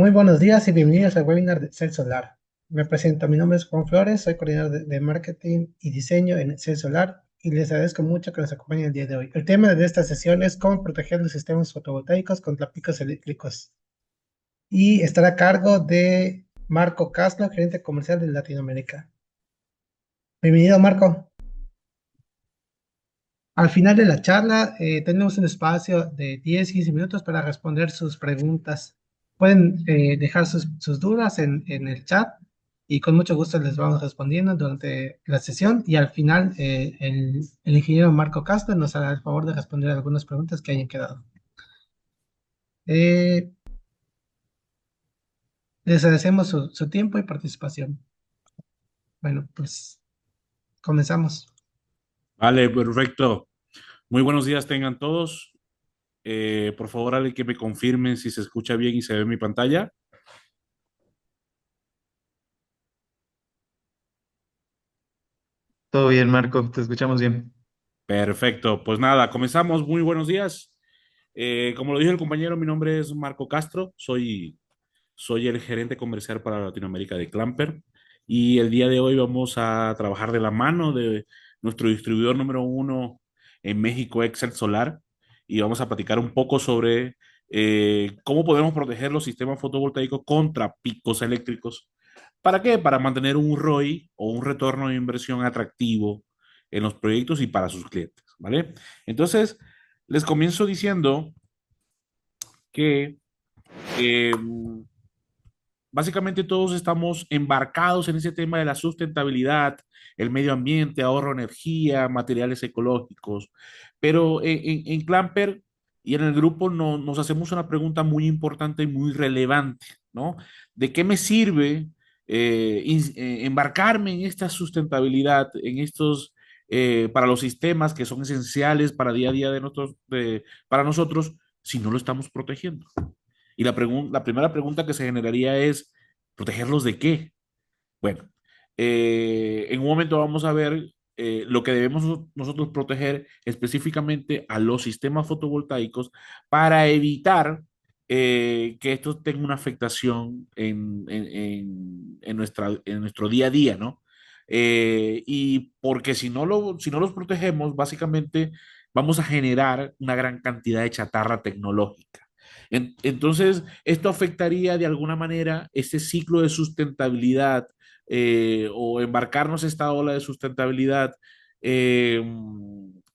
Muy buenos días y bienvenidos al webinar de Cel Solar. Me presento, mi nombre es Juan Flores, soy coordinador de marketing y diseño en Cel Solar y les agradezco mucho que nos acompañen el día de hoy. El tema de esta sesión es cómo proteger los sistemas fotovoltaicos contra picos eléctricos y estará a cargo de Marco Castro, gerente comercial de Latinoamérica. Bienvenido, Marco. Al final de la charla tenemos un espacio de 10-15 minutos para responder sus preguntas. Pueden dejar sus dudas en el chat y con mucho gusto les vamos respondiendo durante la sesión y al final el ingeniero Marco Castro nos hará el favor de responder algunas preguntas que hayan quedado. Eh, Les agradecemos su tiempo y participación. Bueno, pues comenzamos. Vale, perfecto. Muy buenos días tengan todos. Por favor, alguien que me confirme si se escucha bien y se ve mi pantalla. Todo bien, Marco, te escuchamos bien. Perfecto. Pues nada, comenzamos. Muy buenos días. Como lo dijo el compañero, mi nombre es Marco Castro. Soy el gerente comercial para Latinoamérica de Clamper. Y el día de hoy vamos a trabajar de la mano de nuestro distribuidor número uno en México, Excel Solar. Y vamos a platicar un poco sobre cómo podemos proteger los sistemas fotovoltaicos contra picos eléctricos. ¿Para qué? Para mantener un ROI o un retorno de inversión atractivo en los proyectos y para sus clientes, ¿vale? Entonces, les comienzo diciendo que eh, básicamente todos estamos embarcados en ese tema de la sustentabilidad, el medio ambiente, ahorro de energía, materiales ecológicos, pero en Clamper y en el grupo nos hacemos una pregunta muy importante y muy relevante, ¿no? ¿De qué me sirve embarcarme en esta sustentabilidad, en estos, para los sistemas que son esenciales para día a día para nosotros, si no lo estamos protegiendo? Y la primera pregunta que se generaría es, ¿protegerlos de qué? Bueno, en un momento vamos a ver lo que debemos nosotros proteger específicamente a los sistemas fotovoltaicos para evitar que esto tenga una afectación en nuestro día a día, ¿no? Y porque si no los protegemos, básicamente vamos a generar una gran cantidad de chatarra tecnológica. Entonces, esto afectaría de alguna manera ese ciclo de sustentabilidad o embarcarnos en esta ola de sustentabilidad eh,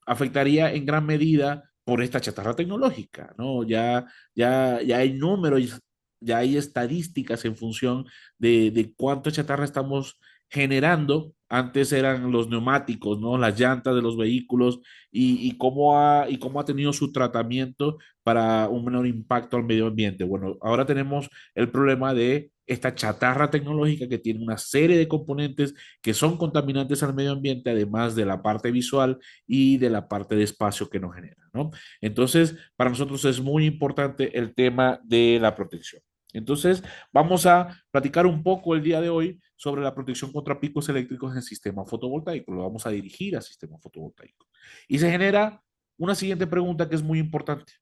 afectaría en gran medida por esta chatarra tecnológica, ¿no? Ya hay números, ya hay estadísticas en función de cuánta chatarra estamos generando. Antes eran los neumáticos, ¿no? Las llantas de los vehículos y cómo ha tenido su tratamiento para un menor impacto al medio ambiente. Bueno, ahora tenemos el problema de esta chatarra tecnológica que tiene una serie de componentes que son contaminantes al medio ambiente, además de la parte visual y de la parte de espacio que nos genera, ¿no? Entonces, para nosotros es muy importante el tema de la protección. Entonces, vamos a platicar un poco el día de hoy sobre la protección contra picos eléctricos en el sistema fotovoltaico. Lo vamos a dirigir al sistema fotovoltaico. Y se genera una siguiente pregunta que es muy importante.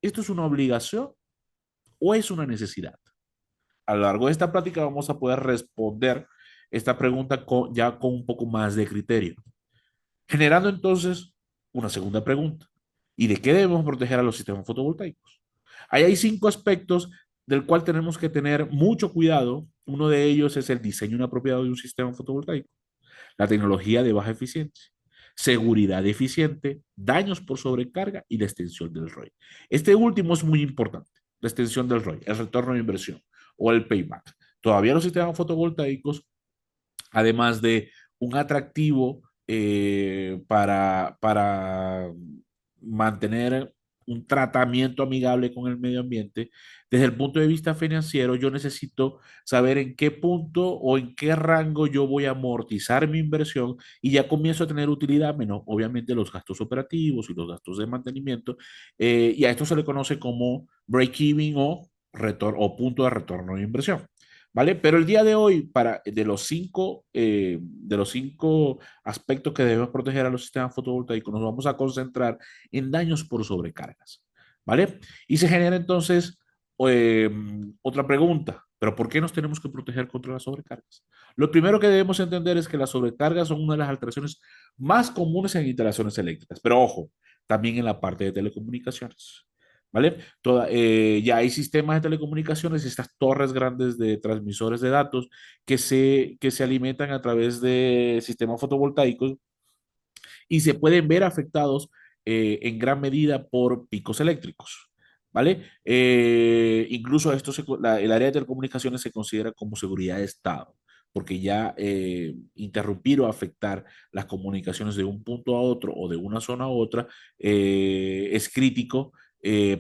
¿Esto es una obligación o es una necesidad? A lo largo de esta plática vamos a poder responder esta pregunta ya con un poco más de criterio, generando entonces una segunda pregunta. ¿Y de qué debemos proteger a los sistemas fotovoltaicos? Ahí hay cinco aspectos del cual tenemos que tener mucho cuidado. Uno de ellos es el diseño inapropiado de un sistema fotovoltaico, la tecnología de baja eficiencia, seguridad eficiente, daños por sobrecarga y la extensión del ROI. Este último es muy importante, la extensión del ROI, el retorno de inversión o el payback. Todavía los sistemas fotovoltaicos, además de un atractivo para mantener un tratamiento amigable con el medio ambiente, desde el punto de vista financiero, yo necesito saber en qué punto o en qué rango yo voy a amortizar mi inversión y ya comienzo a tener utilidad, menos obviamente los gastos operativos y los gastos de mantenimiento, y a esto se le conoce como break-even o punto de retorno de inversión. ¿Vale? Pero el día de hoy, de los cinco aspectos que debemos proteger a los sistemas fotovoltaicos, nos vamos a concentrar en daños por sobrecargas, ¿vale? Y se genera entonces Otra pregunta, ¿pero por qué nos tenemos que proteger contra las sobrecargas? Lo primero que debemos entender es que las sobrecargas son una de las alteraciones más comunes en instalaciones eléctricas, pero ojo, también en la parte de telecomunicaciones, ¿vale? Ya hay sistemas de telecomunicaciones, estas torres grandes de transmisores de datos que se alimentan a través de sistemas fotovoltaicos y se pueden ver afectados en gran medida por picos eléctricos. ¿Vale? Incluso el área de telecomunicaciones se considera como seguridad de Estado, porque ya interrumpir o afectar las comunicaciones de un punto a otro o de una zona a otra es crítico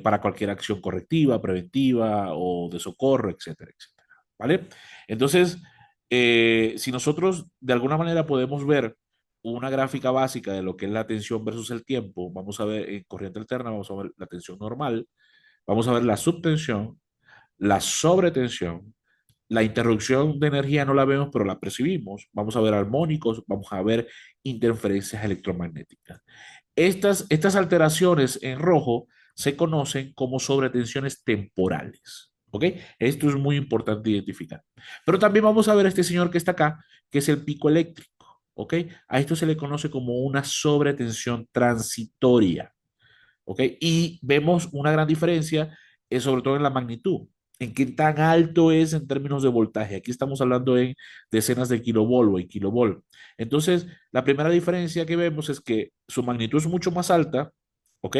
para cualquier acción correctiva, preventiva o de socorro, etcétera, etcétera. ¿Vale? Entonces, si nosotros de alguna manera podemos ver una gráfica básica de lo que es la tensión versus el tiempo, vamos a ver en corriente alterna, vamos a ver la tensión normal, vamos a ver la subtensión, la sobretensión, la interrupción de energía no la vemos, pero la percibimos. Vamos a ver armónicos, vamos a ver interferencias electromagnéticas. Estas alteraciones en rojo se conocen como sobretensiones temporales. ¿Ok? Esto es muy importante identificar. Pero también vamos a ver este señor que está acá, que es el pico eléctrico. ¿Ok? A esto se le conoce como una sobretensión transitoria. ¿Ok? Y vemos una gran diferencia, sobre todo en la magnitud, en qué tan alto es en términos de voltaje. Aquí estamos hablando en decenas de kilovolt o en kilovolt. Entonces, la primera diferencia que vemos es que su magnitud es mucho más alta, ¿ok?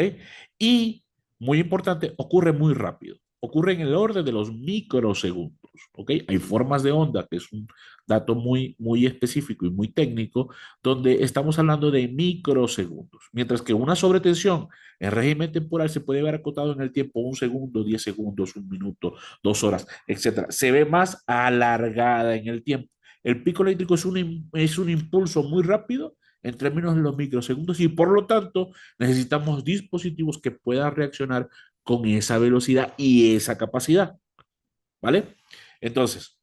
Y, muy importante, ocurre muy rápido. Ocurre en el orden de los microsegundos, ¿ok? Hay formas de onda, que es un dato muy, muy específico y muy técnico, donde estamos hablando de microsegundos, mientras que una sobretensión en régimen temporal se puede ver acotado en el tiempo 1 segundo, 10 segundos, 1 minuto, 2 horas, etcétera. Se ve más alargada en el tiempo. El pico eléctrico es un impulso muy rápido en términos de los microsegundos y por lo tanto necesitamos dispositivos que puedan reaccionar con esa velocidad y esa capacidad, ¿vale? Entonces,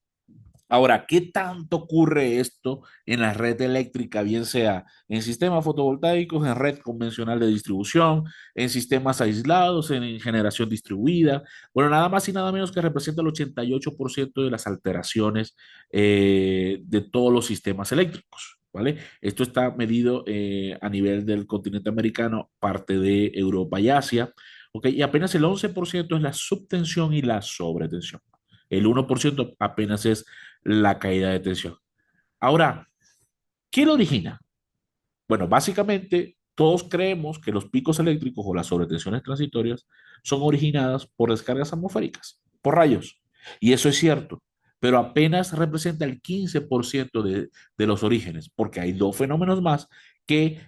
ahora, ¿qué tanto ocurre esto en la red eléctrica, bien sea en sistemas fotovoltaicos, en red convencional de distribución, en sistemas aislados, en generación distribuida? Bueno, nada más y nada menos que representa el 88% de las alteraciones de todos los sistemas eléctricos. ¿Vale? Esto está medido a nivel del continente americano, parte de Europa y Asia. ¿Ok? Y apenas el 11% es la subtensión y la sobretensión. El 1% apenas es la caída de tensión. Ahora, ¿qué lo origina? Bueno, básicamente todos creemos que los picos eléctricos o las sobretensiones transitorias son originadas por descargas atmosféricas, por rayos. Y eso es cierto, pero apenas representa el 15% de los orígenes, porque hay dos fenómenos más que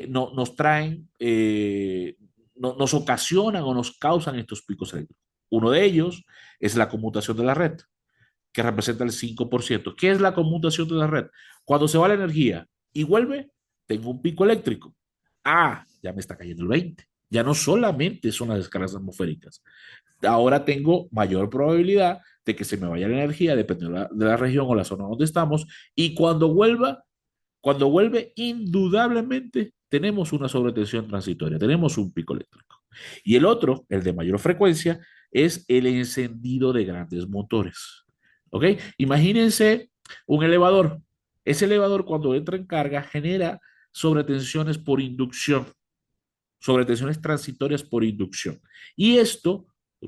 nos traen, nos ocasionan o nos causan estos picos eléctricos. Uno de ellos es la conmutación de la red, que representa el 5%. ¿Qué es la conmutación de la red? Cuando se va la energía y vuelve, tengo un pico eléctrico. Ah, ya me está cayendo el 20. Ya no solamente son las descargas atmosféricas. Ahora tengo mayor probabilidad de que se me vaya la energía, dependiendo de la región o la zona donde estamos. Y cuando vuelve, indudablemente tenemos una sobretensión transitoria, tenemos un pico eléctrico. Y el otro, el de mayor frecuencia, es el encendido de grandes motores. ¿Ok? Imagínense un elevador. Ese elevador cuando entra en carga genera sobretensiones por inducción, sobretensiones transitorias por inducción. Y esto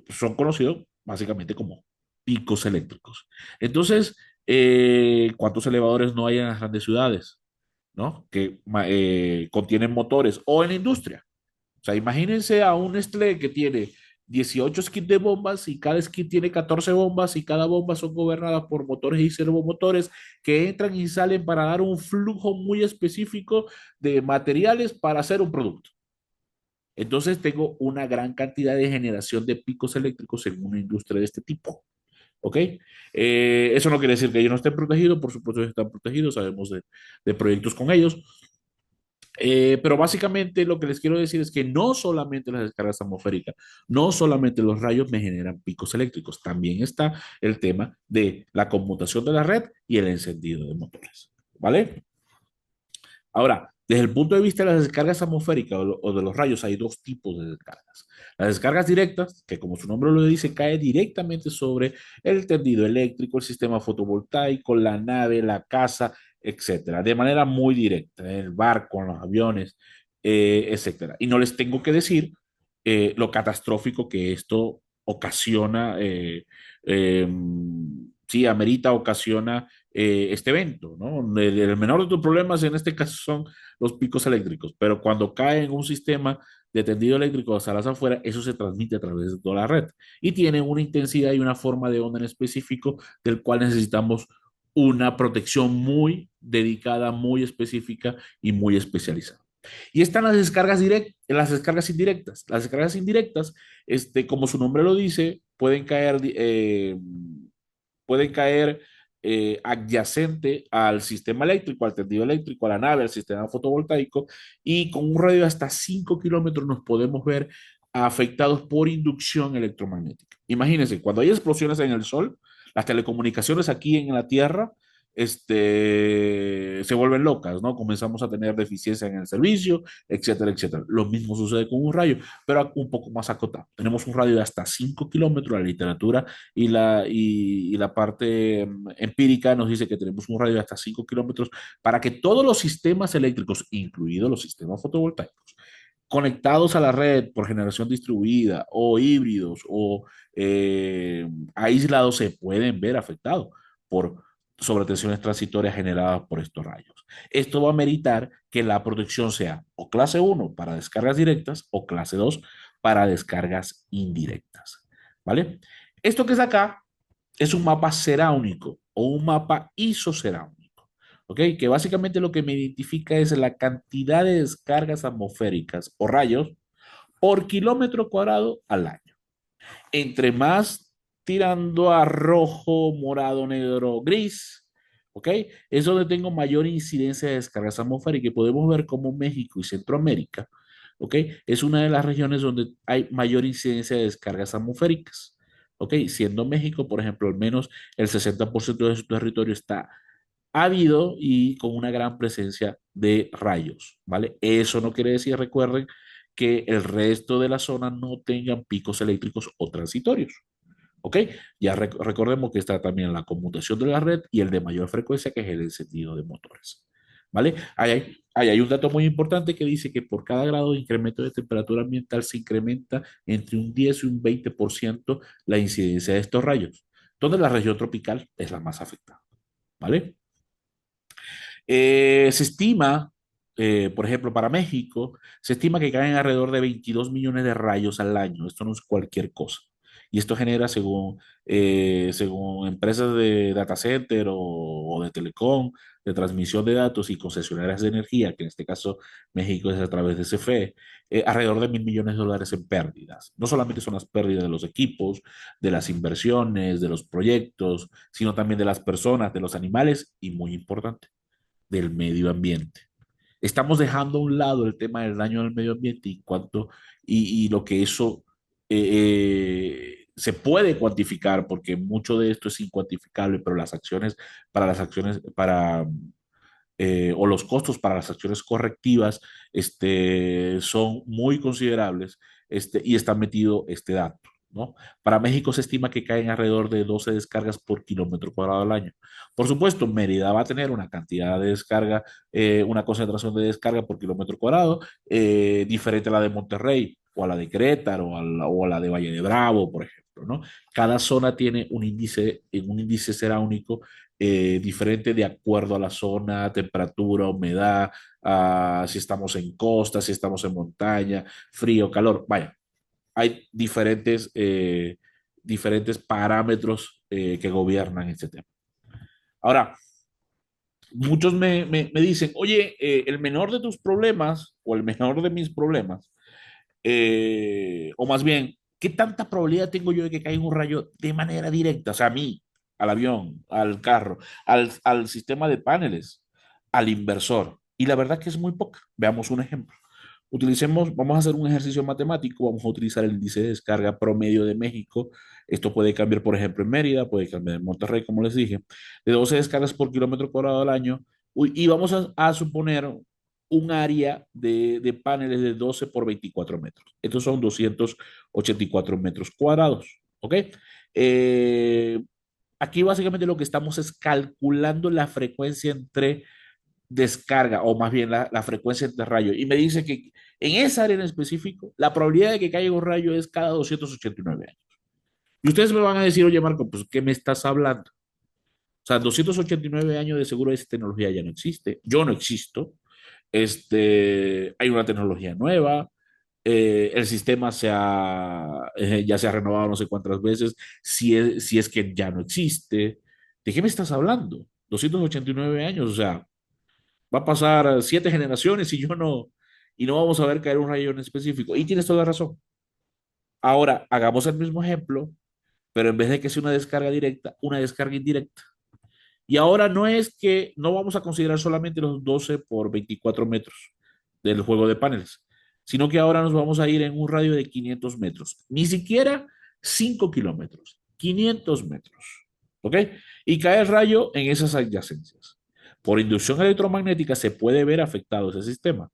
son conocidos básicamente como picos eléctricos. Entonces, ¿cuántos elevadores no hay en las grandes ciudades? ¿No? Que contienen motores o en la industria. O sea, imagínense a un Nestlé que tiene 18 skits de bombas y cada skit tiene 14 bombas y cada bomba son gobernadas por motores y servomotores que entran y salen para dar un flujo muy específico de materiales para hacer un producto. Entonces tengo una gran cantidad de generación de picos eléctricos en una industria de este tipo. ¿Ok? Eso no quiere decir que ellos no estén protegidos, por supuesto que están protegidos, sabemos de proyectos con ellos, pero básicamente lo que les quiero decir es que no solamente las descargas atmosféricas, no solamente los rayos me generan picos eléctricos, también está el tema de la conmutación de la red y el encendido de motores. ¿Vale? Ahora, Desde el punto de vista de las descargas atmosféricas o de los rayos, hay dos tipos de descargas. Las descargas directas, que como su nombre lo dice, cae directamente sobre el tendido eléctrico, el sistema fotovoltaico, la nave, la casa, etcétera, de manera muy directa, en el barco, en los aviones, etcétera. Y no les tengo que decir lo catastrófico que esto ocasiona, eh, sí, amerita, ocasiona este evento, ¿no? El menor de tus problemas en este caso son los picos eléctricos, pero cuando cae en un sistema de tendido eléctrico hacia las afuera, eso se transmite a través de toda la red y tiene una intensidad y una forma de onda en específico del cual necesitamos una protección muy dedicada, muy específica y muy especializada. Y están las descargas directas, las descargas indirectas. Las descargas indirectas, como su nombre lo dice, pueden caer adyacente al sistema eléctrico, al tendido eléctrico, a la nave, al sistema fotovoltaico, y con un radio de hasta 5 kilómetros nos podemos ver afectados por inducción electromagnética. Imagínense, cuando hay explosiones en el Sol, las telecomunicaciones aquí en la Tierra se vuelven locas, ¿no? Comenzamos a tener deficiencia en el servicio, etcétera, etcétera. Lo mismo sucede con un rayo, pero un poco más acotado. Tenemos un radio de hasta 5 kilómetros, la literatura y la parte empírica nos dice que tenemos un radio de hasta 5 kilómetros para que todos los sistemas eléctricos, incluidos los sistemas fotovoltaicos, conectados a la red por generación distribuida o híbridos o aislados, se pueden ver afectados por sobretensiones transitorias generadas por estos rayos. Esto va a meritar que la protección sea o clase 1 para descargas directas o clase 2 para descargas indirectas. ¿Vale? Esto que es acá es un mapa ceráunico o un mapa isoceráunico, ¿ok? Que básicamente lo que me identifica es la cantidad de descargas atmosféricas o rayos por kilómetro cuadrado al año. Entre más tirando a rojo, morado, negro, gris, ¿ok? Es donde tengo mayor incidencia de descargas atmosféricas y podemos ver cómo México y Centroamérica, ¿ok? Es una de las regiones donde hay mayor incidencia de descargas atmosféricas, ¿ok? Siendo México, por ejemplo, al menos el 60% de su territorio está ávido y con una gran presencia de rayos, ¿vale? Eso no quiere decir, recuerden, que el resto de la zona no tengan picos eléctricos o transitorios. ¿Ok? Ya recordemos que está también la conmutación de la red y el de mayor frecuencia, que es el encendido de motores. ¿Vale? Hay un dato muy importante que dice que por cada grado de incremento de temperatura ambiental se incrementa entre un 10 y un 20% la incidencia de estos rayos, donde la región tropical es la más afectada. ¿Vale? Se estima, por ejemplo, para México, se estima que caen alrededor de 22 millones de rayos al año. Esto no es cualquier cosa. Y esto genera, según empresas de data center o de telecom, de transmisión de datos y concesionarias de energía, que en este caso México es a través de CFE, alrededor de 1.000 millones de dólares en pérdidas. No solamente son las pérdidas de los equipos, de las inversiones, de los proyectos, sino también de las personas, de los animales y, muy importante, del medio ambiente. Estamos dejando a un lado el tema del daño al medio ambiente y lo que eso se puede cuantificar, porque mucho de esto es incuantificable, pero o los costos para las acciones correctivas son muy considerables, y está metido este dato, ¿no? Para México se estima que caen alrededor de 12 descargas por kilómetro cuadrado al año. Por supuesto, Mérida va a tener una cantidad de descarga, una concentración de descarga por kilómetro cuadrado diferente a la de Monterrey o a la de Querétaro o a la de Valle de Bravo, por ejemplo, ¿no? Cada zona tiene un índice ceráunico diferente de acuerdo a la zona, temperatura, humedad, si estamos en costa, si estamos en montaña, frío, calor. Vaya, hay diferentes parámetros que gobiernan este tema. Ahora, muchos me dicen, oye, el menor de tus problemas o el menor de mis problemas, o más bien, ¿qué tanta probabilidad tengo yo de que caiga un rayo de manera directa? O sea, a mí, al avión, al carro, al sistema de paneles, al inversor. Y la verdad que es muy poca. Veamos un ejemplo. Vamos a hacer un ejercicio matemático, vamos a utilizar el índice de descarga promedio de México. Esto puede cambiar, por ejemplo, en Mérida, puede cambiar en Monterrey, como les dije, de 12 descargas por kilómetro cuadrado al año. Y vamos a suponer un área de paneles de 12 por 24 metros. Estos son 284 metros cuadrados. ¿Ok? Eh, Aquí básicamente lo que estamos es calculando la frecuencia entre descarga, o más bien la frecuencia entre rayos. Y me dice que en esa área en específico, la probabilidad de que caiga un rayo es cada 289 años. Y ustedes me van a decir, oye, Marco, pues, ¿qué me estás hablando? O sea, 289 años de seguro esa tecnología ya no existe. Yo no existo. Hay una tecnología nueva. El sistema ya se ha renovado no sé cuántas veces, si es que ya no existe. ¿De qué me estás hablando? 289 años, o sea, va a pasar 7 generaciones y no vamos a ver caer un rayo en específico. Y tienes toda la razón. Ahora, hagamos el mismo ejemplo, pero en vez de que sea una descarga directa, una descarga indirecta. Y ahora no es que no vamos a considerar solamente los 12 por 24 metros del juego de paneles, sino que ahora nos vamos a ir en un radio de 500 metros, ni siquiera 5 kilómetros, 500 metros. ¿Ok? Y cae el rayo en esas adyacencias. Por inducción electromagnética se puede ver afectado ese sistema.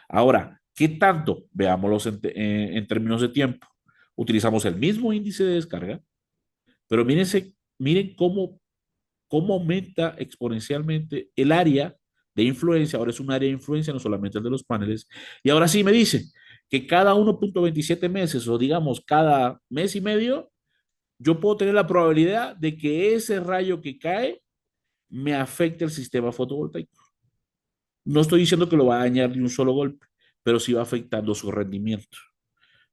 Ahora, ¿qué tanto? Veámoslo en términos de tiempo. Utilizamos el mismo índice de descarga, pero miren cómo aumenta exponencialmente el área de influencia. Ahora es un área de influencia, no solamente el de los paneles. Y ahora sí me dice que cada 1.27 meses, o digamos cada mes y medio, yo puedo tener la probabilidad de que ese rayo que cae me afecte el sistema fotovoltaico. No estoy diciendo que lo va a dañar de un solo golpe, pero sí va afectando su rendimiento.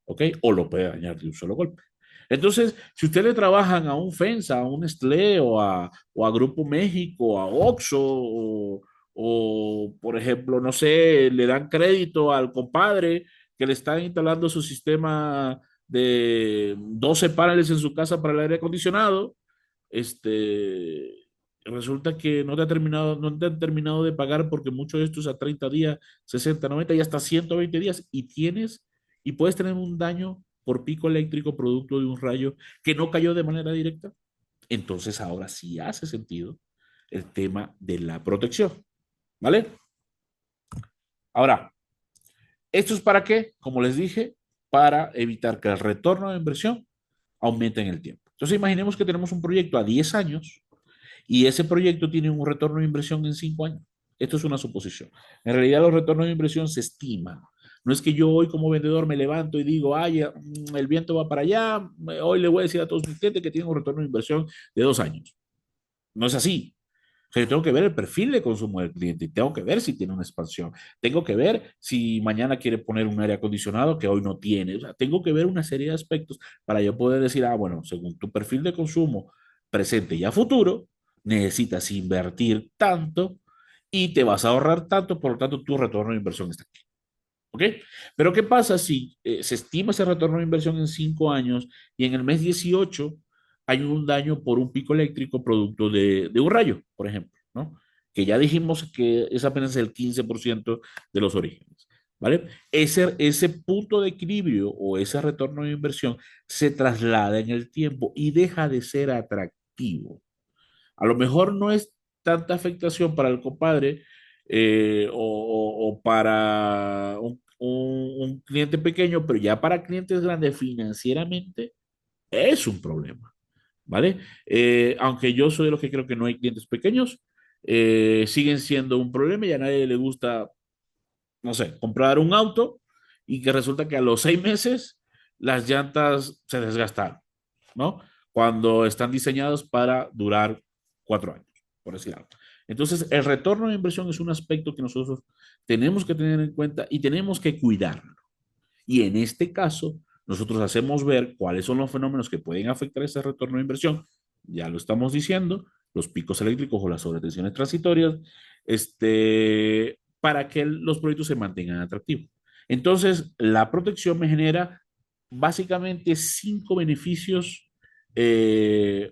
¿Ok? O lo puede dañar de un solo golpe. Entonces, si ustedes le trabajan a un FENSA, a un Nestlé o a Grupo México, a Oxxo, por ejemplo, no sé, le dan crédito al compadre que le está instalando su sistema de 12 paneles en su casa para el aire acondicionado, resulta que no te han terminado de pagar porque mucho de esto es a 30 días, 60, 90 y hasta 120 días y puedes tener un daño por pico eléctrico producto de un rayo que no cayó de manera directa. Entonces ahora sí hace sentido el tema de la protección, ¿vale? Ahora, ¿esto es para qué? Como les dije, para evitar que el retorno de inversión aumente en el tiempo. Entonces imaginemos que tenemos un proyecto a 10 años y ese proyecto tiene un retorno de inversión en 5 años. Esto es una suposición. En realidad los retornos de inversión se estiman. No es que yo hoy como vendedor me levanto y digo, ay, el viento va para allá, hoy le voy a decir a todos mis clientes que tienen un retorno de inversión de 2 años. No es así. O sea, yo tengo que ver el perfil de consumo del cliente y tengo que ver si tiene una expansión. Tengo que ver si mañana quiere poner un aire acondicionado que hoy no tiene. O sea, tengo que ver una serie de aspectos para yo poder decir, ah, bueno, según tu perfil de consumo presente y a futuro, necesitas invertir tanto y te vas a ahorrar tanto, por lo tanto, tu retorno de inversión está aquí. ¿Ok? Pero ¿qué pasa si se estima ese retorno de inversión en 5 años y en el mes 18 hay un daño por un pico eléctrico producto de un rayo, por ejemplo, ¿no? Que ya dijimos que es apenas el 15% de los orígenes, ¿vale? Ese punto de equilibrio o ese retorno de inversión se traslada en el tiempo y deja de ser atractivo. A lo mejor no es tanta afectación para el compadre o para un cliente pequeño, pero ya para clientes grandes financieramente es un problema, ¿vale? Aunque yo soy de los que creo que no hay clientes pequeños, siguen siendo un problema y a nadie le gusta, no sé, comprar un auto y que resulta que a los 6 meses las llantas se desgastaron, ¿no? Cuando están diseñados para durar 4 años, por decir algo. Entonces, el retorno de inversión es un aspecto que nosotros tenemos que tener en cuenta y tenemos que cuidarlo. Y en este caso, nosotros hacemos ver cuáles son los fenómenos que pueden afectar ese retorno de inversión. Ya lo estamos diciendo, los picos eléctricos o las sobretensiones transitorias, para que los proyectos se mantengan atractivos. Entonces, la protección me genera básicamente 5 beneficios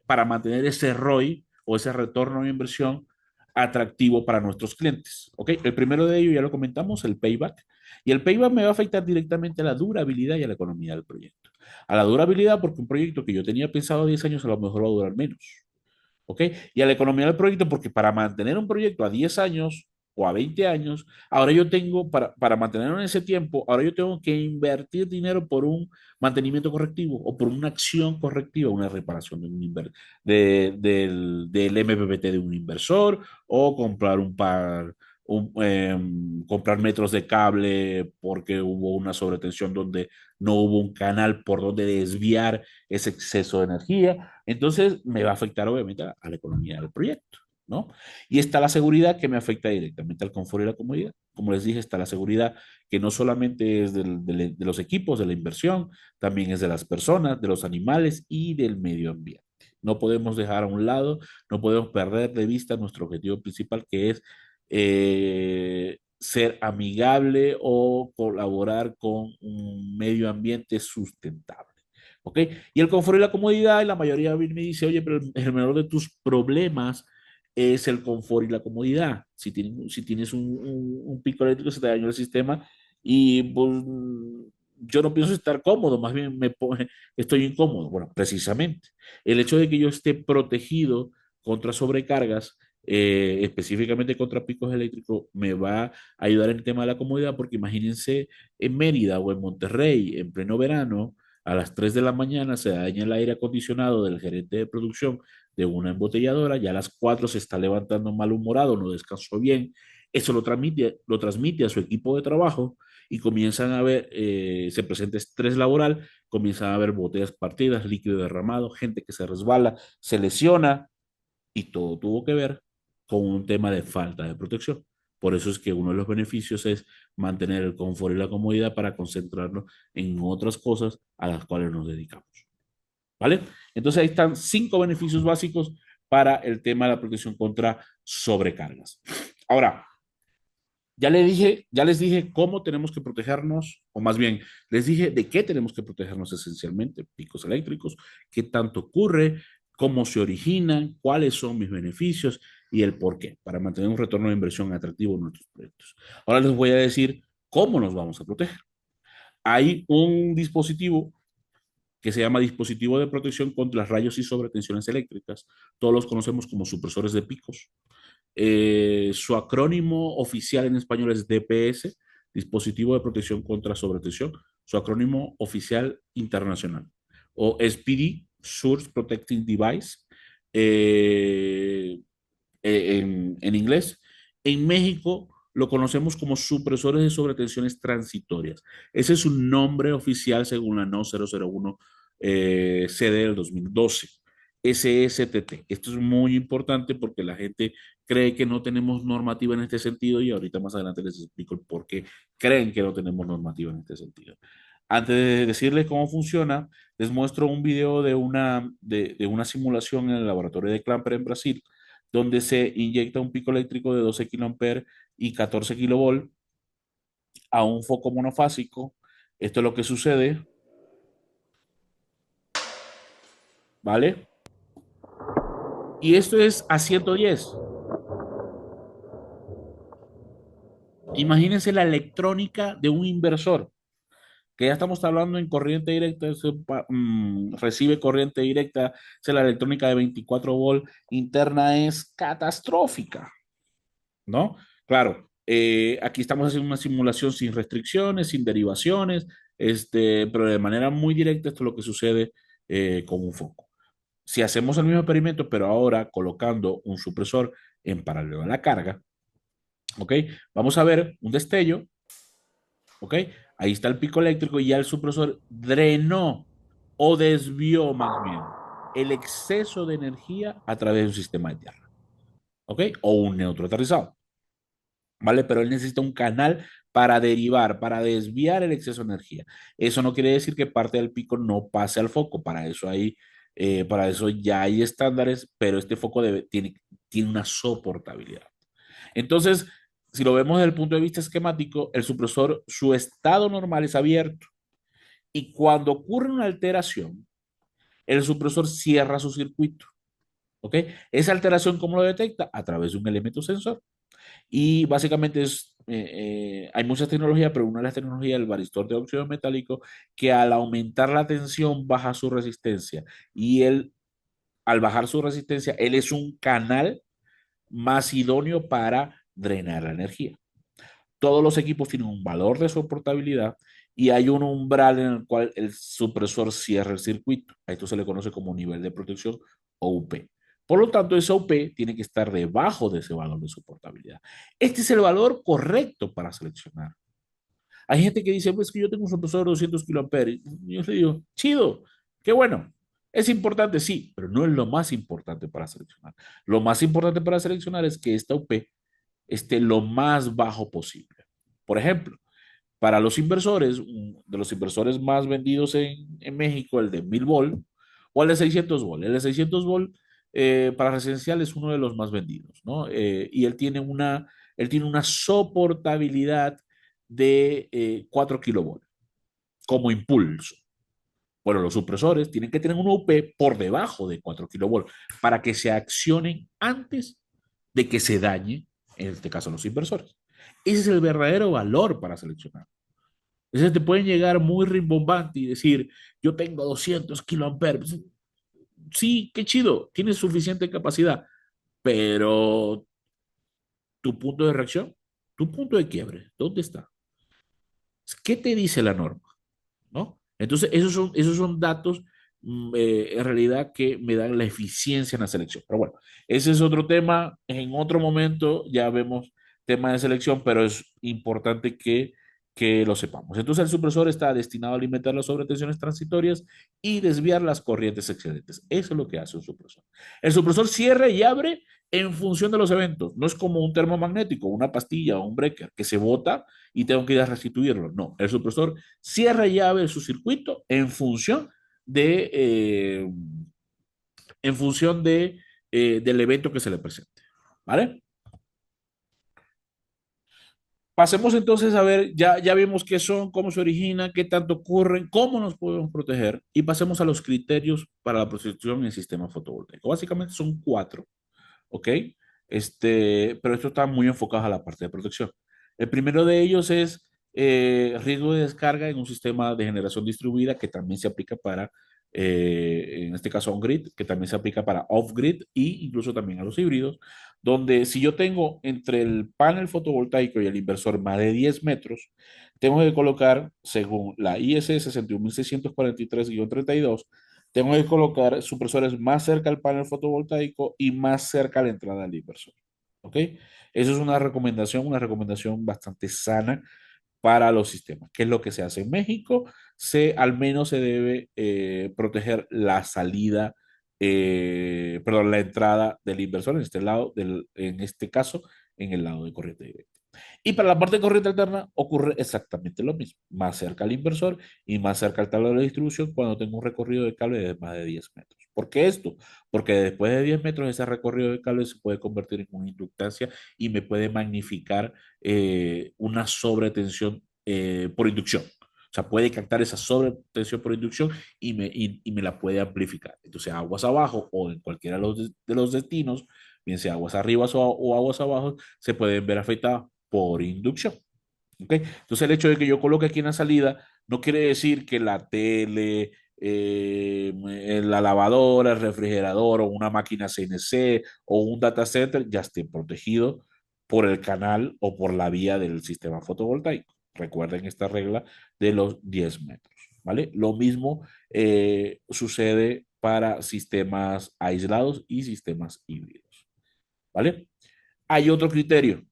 para mantener ese ROI o ese retorno de inversión atractivo para nuestros clientes. ¿Ok? El primero de ellos ya lo comentamos, el payback. Y el payback me va a afectar directamente a la durabilidad y a la economía del proyecto. A la durabilidad porque un proyecto que yo tenía pensado 10 años a lo mejor va a durar menos. ¿Ok? Y a la economía del proyecto porque para mantener un proyecto a 10 años o a 20 años, ahora yo tengo, para mantenerlo en ese tiempo, ahora yo tengo que invertir dinero por un mantenimiento correctivo o por una acción correctiva, una reparación del MPPT de un inversor o comprar un par, comprar metros de cable porque hubo una sobretensión donde no hubo un canal por donde desviar ese exceso de energía. Entonces me va a afectar obviamente a la economía del proyecto, ¿no? Y está la seguridad que me afecta directamente al confort y la comodidad. Como les dije, está la seguridad que no solamente es de los equipos, de la inversión, también es de las personas, de los animales y del medio ambiente. No podemos dejar a un lado, no podemos perder de vista nuestro objetivo principal, que es ser amigable o colaborar con un medio ambiente sustentable. ¿Ok? Y el confort y la comodidad, y la mayoría me dice, oye, pero el menor de tus problemas es el confort y la comodidad. Si tienes un pico eléctrico, se te dañó el sistema y pues, yo no pienso estar cómodo, más bien estoy incómodo. Bueno, precisamente, el hecho de que yo esté protegido contra sobrecargas, específicamente contra picos eléctricos, me va a ayudar en el tema de la comodidad, porque imagínense en Mérida o en Monterrey, en pleno verano, a las 3 de la mañana se daña el aire acondicionado del gerente de producción de una embotelladora, ya a las 4 se está levantando malhumorado, no descansó bien, eso lo transmite a su equipo de trabajo y comienzan a ver, se presenta estrés laboral, comienzan a ver botellas partidas, líquido derramado, gente que se resbala, se lesiona y todo tuvo que ver con un tema de falta de protección. Por eso es que uno de los beneficios es mantener el confort y la comodidad para concentrarnos en otras cosas a las cuales nos dedicamos. ¿Vale? Entonces ahí están 5 beneficios básicos para el tema de la protección contra sobrecargas. Ahora, ya les dije cómo tenemos que protegernos, o más bien, les dije de qué tenemos que protegernos esencialmente: picos eléctricos, qué tanto ocurre, cómo se originan, cuáles son mis beneficios y el por qué, para mantener un retorno de inversión atractivo en nuestros proyectos. Ahora les voy a decir cómo nos vamos a proteger. Hay un dispositivo que se llama dispositivo de protección contra rayos y sobretensiones eléctricas. Todos los conocemos como supresores de picos. Su acrónimo oficial en español es DPS, Dispositivo de Protección contra Sobretensión. Su acrónimo oficial internacional. O SPD, Source Protecting Device, en inglés. En México lo conocemos como supresores de sobretensiones transitorias. Ese es un nombre oficial según la NO 001 CD del 2012. SSTT. Esto es muy importante porque la gente cree que no tenemos normativa en este sentido y ahorita más adelante les explico el por qué creen que no tenemos normativa en este sentido. Antes de decirles cómo funciona, les muestro un video de una simulación en el laboratorio de Clamper en Brasil, donde se inyecta un pico eléctrico de 12 kA y 14 kV a un foco monofásico. Esto es lo que sucede, ¿vale? Y esto es a 110. Imagínense la electrónica de un inversor, que ya estamos hablando en corriente directa, recibe corriente directa, la electrónica de 24 volt interna es catastrófica, ¿no? Claro, aquí estamos haciendo una simulación sin restricciones, sin derivaciones, pero de manera muy directa esto es lo que sucede con un foco. Si hacemos el mismo experimento, pero ahora colocando un supresor en paralelo a la carga, ¿ok? Vamos a ver un destello, ¿ok? Ahí está el pico eléctrico y ya el supresor drenó o desvió más bien el exceso de energía a través de un sistema de tierra, ¿ok? O un neutro aterrizado. ¿Vale? Pero él necesita un canal para derivar, para desviar el exceso de energía. Eso no quiere decir que parte del pico no pase al foco, para eso ya hay estándares, pero este foco tiene una soportabilidad. Entonces, si lo vemos desde el punto de vista esquemático, el supresor, su estado normal es abierto y cuando ocurre una alteración, el supresor cierra su circuito. ¿Ok? Esa alteración, ¿cómo lo detecta? A través de un elemento sensor. Y básicamente hay muchas tecnologías, pero una de las tecnologías es el varistor de óxido metálico, que al aumentar la tensión baja su resistencia. Y él, al bajar su resistencia, él es un canal más idóneo para drenar la energía. Todos los equipos tienen un valor de soportabilidad y hay un umbral en el cual el supresor cierra el circuito. A esto se le conoce como nivel de protección o UP. Por lo tanto, ese UP tiene que estar debajo de ese valor de soportabilidad. Este es el valor correcto para seleccionar. Hay gente que dice, pues que yo tengo un supresor de 200 kiloamperes. Y yo le digo, chido, qué bueno. Es importante, sí, pero no es lo más importante para seleccionar. Lo más importante para seleccionar es que esta UP esté lo más bajo posible. Por ejemplo, para los inversores, de los inversores más vendidos en México, el de 1000 volt o el de 600 volt. El de 600 volt para residencial es uno de los más vendidos, ¿no? Y él tiene una soportabilidad de 4 kilovolt como impulso. Bueno, los supresores tienen que tener un UP por debajo de 4 kilovolt para que se accionen antes de que se dañe, en este caso, los inversores. Ese es el verdadero valor para seleccionar. Entonces te pueden llegar muy rimbombante y decir, yo tengo 200 kiloamperes. Sí, qué chido, tienes suficiente capacidad, pero tu punto de reacción, tu punto de quiebre, ¿dónde está? ¿Qué te dice la norma? ¿No? Entonces, esos son datos en realidad que me dan la eficiencia en la selección. Pero bueno, ese es otro tema. En otro momento ya vemos tema de selección, pero es importante que lo sepamos. Entonces, el supresor está destinado a alimentar las sobretensiones transitorias y desviar las corrientes excedentes. Eso es lo que hace un supresor. El supresor cierra y abre en función de los eventos. No es como un termomagnético, una pastilla o un breaker que se bota y tengo que ir a restituirlo. No, el supresor cierra y abre su circuito en función del evento que se le presente. ¿Vale? Pasemos entonces a ver, ya vimos qué son, cómo se originan, qué tanto ocurren, cómo nos podemos proteger y pasemos a los criterios para la protección en el sistema fotovoltaico. Básicamente son cuatro, ¿ok? Pero esto está muy enfocado a la parte de protección. El primero de ellos es riesgo de descarga en un sistema de generación distribuida que también se aplica para, en este caso, on-grid, que también se aplica para off-grid e incluso también a los híbridos, donde si yo tengo entre el panel fotovoltaico y el inversor más de 10 metros, tengo que colocar, según la IS 61643-32, tengo que colocar supresores más cerca al panel fotovoltaico y más cerca a la entrada del inversor. ¿Ok? Eso es una recomendación bastante sana para los sistemas. ¿Qué es lo que se hace en México? Al menos se debe proteger la salida, perdón, la entrada del inversor en este caso, en el lado de corriente directa. Y para la parte de corriente alterna ocurre exactamente lo mismo, más cerca al inversor y más cerca al tablero de distribución cuando tengo un recorrido de cable de más de 10 metros. ¿Por qué esto? Porque después de 10 metros ese recorrido de cable se puede convertir en una inductancia y me puede magnificar una sobretensión por inducción. O sea, puede captar esa sobretensión por inducción y me la puede amplificar. Entonces, aguas abajo o en cualquiera de los destinos, bien sea aguas arriba o aguas abajo, se pueden ver afectadas por inducción. ¿Okay? Entonces, el hecho de que yo coloque aquí en la salida no quiere decir que la tele, la lavadora, el refrigerador o una máquina CNC o un data center ya esté protegido por el canal o por la vía del sistema fotovoltaico. Recuerden esta regla de los 10 metros. ¿Vale? Lo mismo sucede para sistemas aislados y sistemas híbridos. ¿Vale? Hay otro criterio.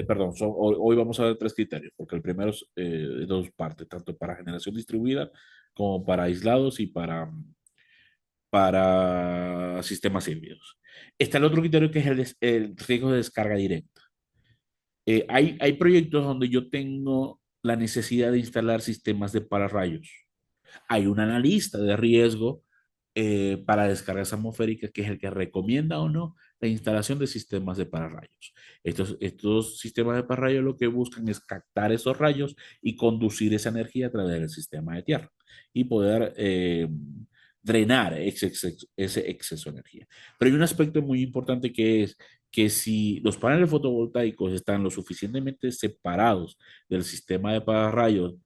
Perdón, hoy vamos a ver tres criterios, porque el primero es de dos partes, tanto para generación distribuida como para aislados y para sistemas híbridos. Está el otro criterio que es el riesgo de descarga directa. Hay proyectos donde yo tengo la necesidad de instalar sistemas de pararrayos. Hay un analista de riesgo para descargas atmosféricas que es el que recomienda o no la instalación de sistemas de pararrayos. Estos sistemas de pararrayos lo que buscan es captar esos rayos y conducir esa energía a través del sistema de tierra y poder drenar ese exceso de energía. Pero hay un aspecto muy importante que es que si los paneles fotovoltaicos están lo suficientemente separados del sistema de pararrayos,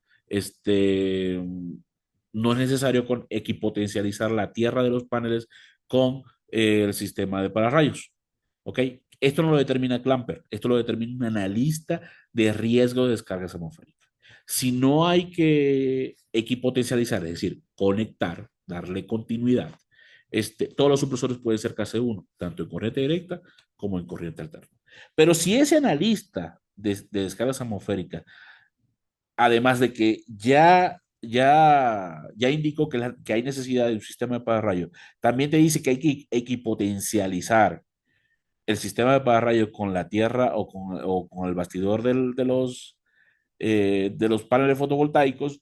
no es necesario equipotencializar la tierra de los paneles con el sistema de pararrayos. ¿Ok? Esto no lo determina Clamper, esto lo determina un analista de riesgo de descargas atmosféricas. Si no hay que equipotencializar, es decir, conectar, darle continuidad, todos los supresores pueden ser clase 1, tanto en corriente directa como en corriente alterna. Pero si ese analista de descargas atmosféricas, además de que ya indicó que hay necesidad de un sistema de pararrayos, también te dice que hay que equipotencializar el sistema de pararrayos con la tierra o con el bastidor de los paneles fotovoltaicos.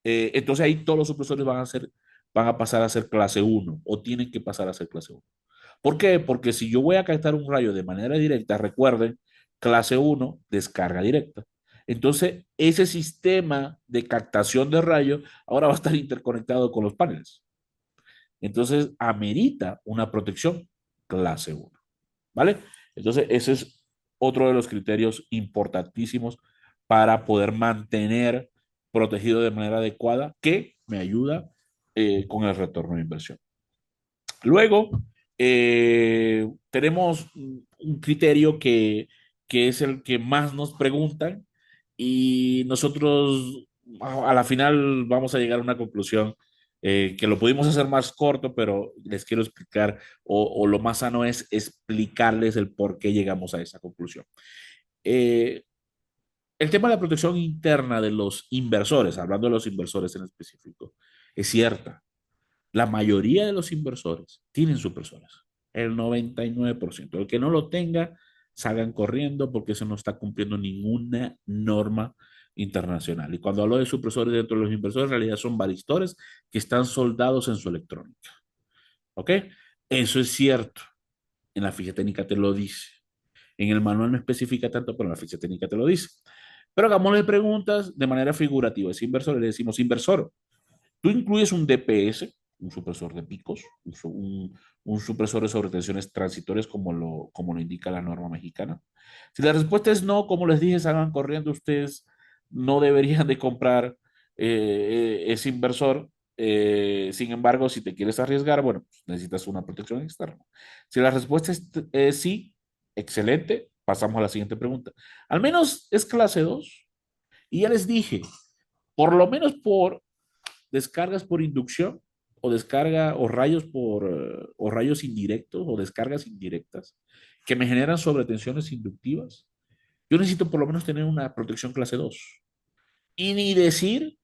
Entonces ahí todos los supresores van a pasar a ser clase 1 o tienen que pasar a ser clase 1. ¿Por qué? Porque si yo voy a captar un rayo de manera directa, recuerden, clase 1, descarga directa. Entonces, ese sistema de captación de rayos ahora va a estar interconectado con los paneles. Entonces, amerita una protección clase 1. ¿Vale? Entonces, ese es otro de los criterios importantísimos para poder mantener protegido de manera adecuada que me ayuda con el retorno de inversión. Luego, tenemos un criterio que es el que más nos preguntan y nosotros a la final vamos a llegar a una conclusión que lo pudimos hacer más corto, pero les quiero explicar o lo más sano es explicarles el por qué llegamos a esa conclusión. Eh, el tema de la protección interna de los inversores, hablando de los inversores en específico, es cierta. La mayoría de los inversores tienen supresores, el 99%. El que no lo tenga, salgan corriendo porque eso no está cumpliendo ninguna norma internacional. Y cuando hablo de supresores dentro de los inversores, en realidad son varistores que están soldados en su electrónica. ¿Ok? Eso es cierto. En la ficha técnica te lo dice. En el manual no especifica tanto, pero en la ficha técnica te lo dice. Pero hagámosle preguntas de manera figurativa. Ese inversor le decimos, inversor, tú incluyes un DPS, un supresor de picos, un supresor de sobretensiones transitorias como lo indica la norma mexicana. Si la respuesta es no, como les dije, salgan corriendo, ustedes no deberían de comprar ese inversor. Sin embargo, si te quieres arriesgar, bueno, pues necesitas una protección externa. Si la respuesta es sí, excelente, pasamos a la siguiente pregunta. Al menos es clase 2. Y ya les dije, por lo menos por descargas por inducción o descarga o rayos indirectos o descargas indirectas que me generan sobretensiones inductivas, yo necesito por lo menos tener una protección clase 2. Y ni decir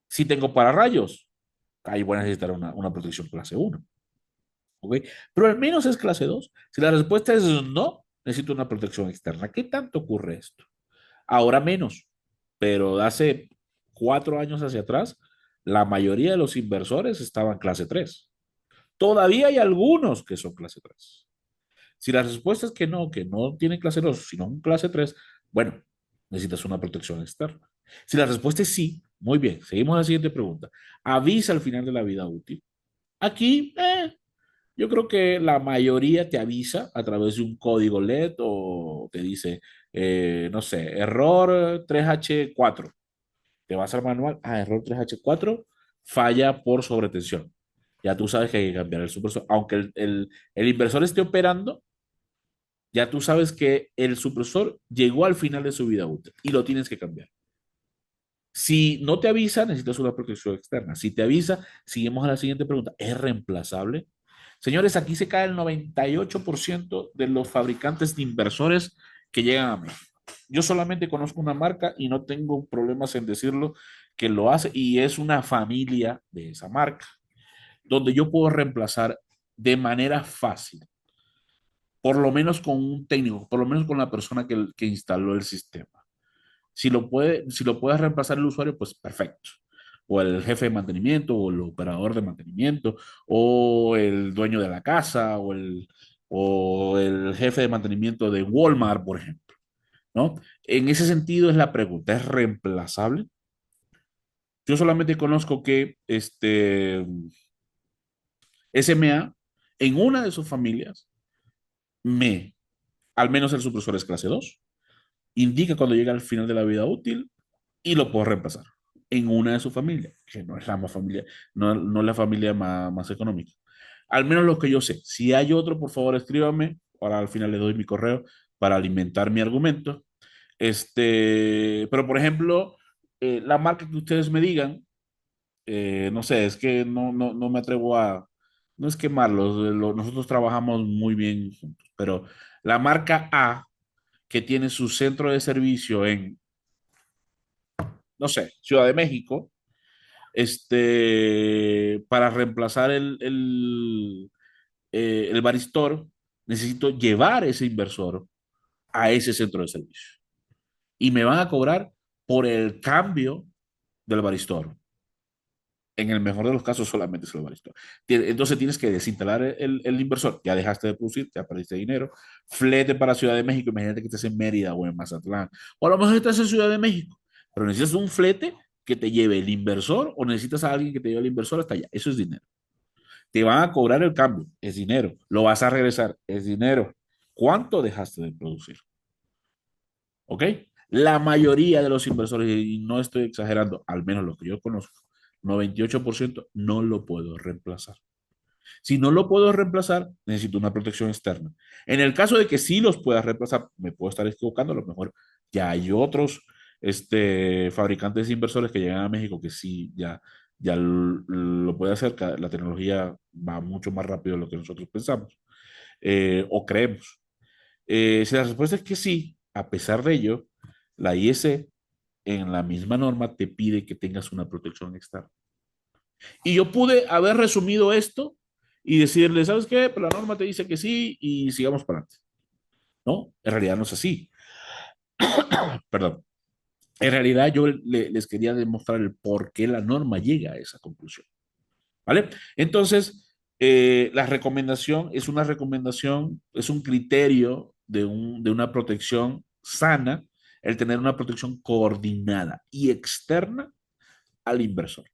si tengo pararrayos, ahí voy a necesitar una protección clase 1. ¿Ok? Pero al menos es clase 2. Si la respuesta es no, necesito una protección externa. ¿Qué tanto ocurre esto? Ahora menos, pero hace 4 años hacia atrás, la mayoría de los inversores estaban clase 3. Todavía hay algunos que son clase 3. Si la respuesta es que no tienen clase 2, sino un clase 3, bueno, necesitas una protección externa. Si la respuesta es sí, muy bien, seguimos a la siguiente pregunta. ¿Avisa al final de la vida útil? Aquí, yo creo que la mayoría te avisa a través de un código LED o te dice, no sé, error 3H4. Te vas al manual, error 3H4, falla por sobretensión. Ya tú sabes que hay que cambiar el supresor. Aunque el inversor esté operando, ya tú sabes que el supresor llegó al final de su vida útil y lo tienes que cambiar. Si no te avisa, necesitas una protección externa. Si te avisa, seguimos a la siguiente pregunta. ¿Es reemplazable? Señores, aquí se cae el 98% de los fabricantes de inversores que llegan a México. Yo solamente conozco una marca y no tengo problemas en decirlo que lo hace y es una familia de esa marca, donde yo puedo reemplazar de manera fácil, por lo menos con un técnico, por lo menos con la persona que instaló el sistema. Si lo puede reemplazar el usuario, pues perfecto. O el jefe de mantenimiento, o el operador de mantenimiento, o el dueño de la casa, o el jefe de mantenimiento de Walmart, por ejemplo, ¿no? En ese sentido es la pregunta, ¿es reemplazable? Yo solamente conozco que SMA, en una de sus familias, al menos el supresor es clase 2, indica cuando llega al final de la vida útil y lo puedo reemplazar en una de sus familias, que no es la más familia, no es la familia más económica. Al menos lo que yo sé. Si hay otro, por favor, escríbame Ahora al final le doy mi correo para alimentar mi argumento. Pero por ejemplo, la marca que ustedes me digan, no sé, es que no me atrevo a, no es quemarlos, nosotros trabajamos muy bien juntos, pero la marca A, que tiene su centro de servicio en, no sé, Ciudad de México, para reemplazar el Baristor, necesito llevar ese inversor a ese centro de servicio. Y me van a cobrar por el cambio del Baristor. En el mejor de los casos solamente se lo va a instalar. Entonces tienes que desinstalar el inversor, ya dejaste de producir, ya perdiste dinero, flete para Ciudad de México, imagínate que estés en Mérida o en Mazatlán, o a lo mejor estás en Ciudad de México, pero necesitas un flete que te lleve el inversor o necesitas a alguien que te lleve el inversor hasta allá, eso es dinero. Te van a cobrar el cambio, es dinero, lo vas a regresar, es dinero. ¿Cuánto dejaste de producir? ¿Ok? La mayoría de los inversores, y no estoy exagerando, al menos lo que yo conozco, 98% no lo puedo reemplazar. Si no lo puedo reemplazar, necesito una protección externa. En el caso de que sí los pueda reemplazar, me puedo estar equivocando, a lo mejor ya hay otros fabricantes de inversores que llegan a México que sí ya lo puede hacer, la tecnología va mucho más rápido de lo que nosotros pensamos o creemos. Si la respuesta es que sí, a pesar de ello, la IEC en la misma norma te pide que tengas una protección externa. Y yo pude haber resumido esto y decirle, ¿sabes qué? Pero la norma te dice que sí y sigamos para adelante. No, en realidad no es así. Perdón. En realidad yo les quería demostrar el por qué la norma llega a esa conclusión. ¿Vale? Entonces, la recomendación es una recomendación, es un criterio de una protección sana, el tener una protección coordinada y externa al inversor.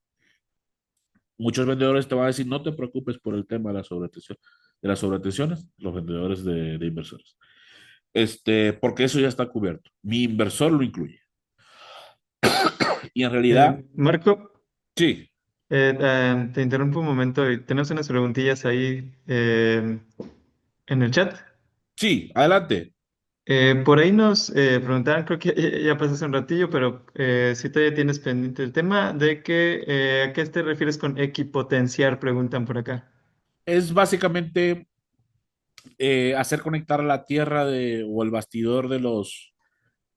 Muchos vendedores te van a decir, no te preocupes por el tema de la sobretensión, de las sobretensiones, los vendedores de inversores. Porque eso ya está cubierto. Mi inversor lo incluye. Y en realidad, Marco, sí, te interrumpo un momento y tenemos unas preguntillas ahí en el chat. sí, adelante. Por ahí nos preguntaban, creo que ya pasó hace un ratillo, pero si todavía tienes pendiente el tema de que, ¿a qué te refieres con equipotenciar? Preguntan por acá. Es básicamente hacer conectar la tierra o el bastidor de los,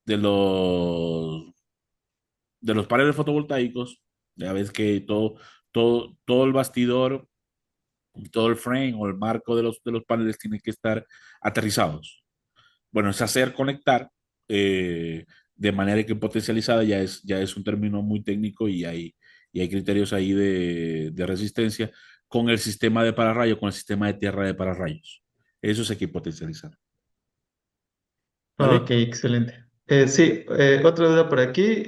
de los paneles fotovoltaicos. Ya ves que todo el bastidor, todo el frame o el marco de los paneles tiene que estar aterrizados. Bueno, es hacer conectar eh, de manera que potencializada ya es un término muy técnico y hay criterios ahí de resistencia con el sistema de pararrayos, con el sistema de tierra de pararrayos. Eso es equipotencializar. Ok, ¿Vale? excelente. Sí, otra duda por aquí,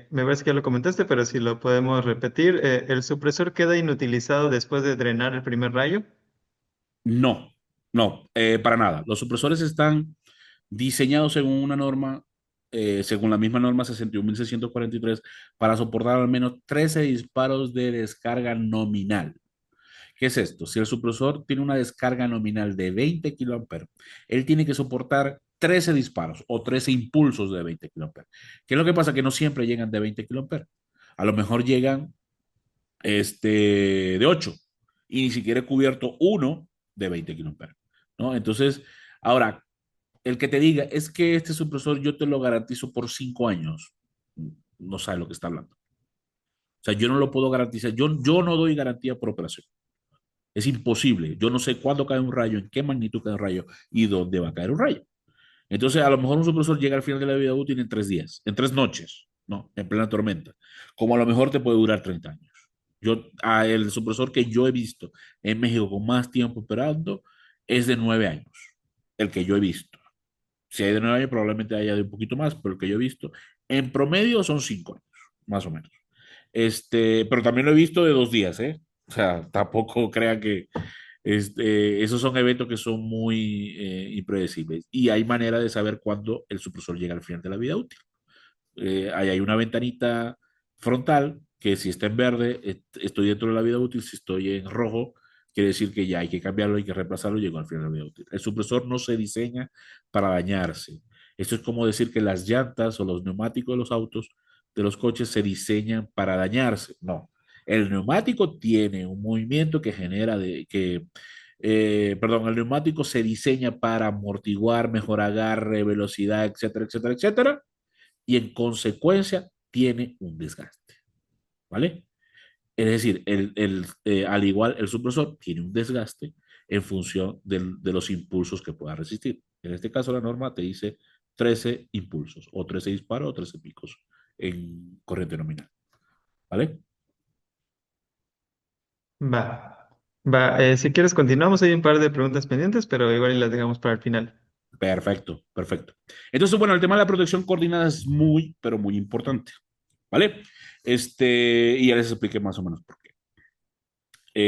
me parece que ya lo comentaste, pero si lo podemos repetir, ¿el supresor queda inutilizado después de drenar el primer rayo? No, no, para nada. Los supresores están diseñados según una norma, según la misma norma 61.643, para soportar al menos 13 disparos de descarga nominal. ¿Qué es esto? Si el supresor tiene una descarga nominal de 20 kiloamperes, él tiene que soportar 13 disparos o 13 impulsos de 20 kiloamperes. ¿Qué es lo que pasa? Que no siempre llegan de 20 kiloamperes. A lo mejor llegan de 8 y ni siquiera he cubierto uno de 20 kiloamperes, ¿no? Entonces, ahora, el que te diga es que este supresor yo te lo garantizo por 5 años, no sabe lo que está hablando. O sea, yo no lo puedo garantizar, yo no doy garantía por operación. Es imposible. Yo no sé cuándo cae un rayo, en qué magnitud cae un rayo y dónde va a caer un rayo. Entonces, a lo mejor un supresor llega al final de la vida útil en 3 días, en 3 noches, ¿no? En plena tormenta. Como a lo mejor te puede durar 30 años. El supresor que yo he visto en México con más tiempo operando es de 9 años. El que yo he visto. Si hay de 9 años, probablemente haya de un poquito más, pero el que yo he visto, en promedio son 5 años, más o menos. Pero también lo he visto de 2 días, ¿eh? O sea, tampoco crean que esos son eventos que son muy impredecibles y hay manera de saber cuándo el supresor llega al final de la vida útil. Ahí hay una ventanita frontal que si está en verde, estoy dentro de la vida útil, si estoy en rojo, quiere decir que ya hay que cambiarlo, hay que reemplazarlo, llegó al final de la vida útil. El supresor no se diseña para dañarse. Esto es como decir que las llantas o los neumáticos de los autos, de los coches, se diseñan para dañarse. No. El neumático tiene un movimiento que genera perdón, el neumático se diseña para amortiguar, mejor agarre, velocidad, etcétera, etcétera, etcétera, y en consecuencia tiene un desgaste, ¿vale? Es decir, al igual el supresor tiene un desgaste en función de los impulsos que pueda resistir. En este caso, la norma te dice 13 impulsos, o 13 disparos, o 13 picos en corriente nominal. ¿Vale? Va, va. Si quieres continuamos, hay un par de preguntas pendientes, pero igual las dejamos para el final. Perfecto, perfecto. Entonces, bueno, el tema de la protección coordinada es muy, pero muy importante. ¿Vale? Y ya les expliqué más o menos por qué.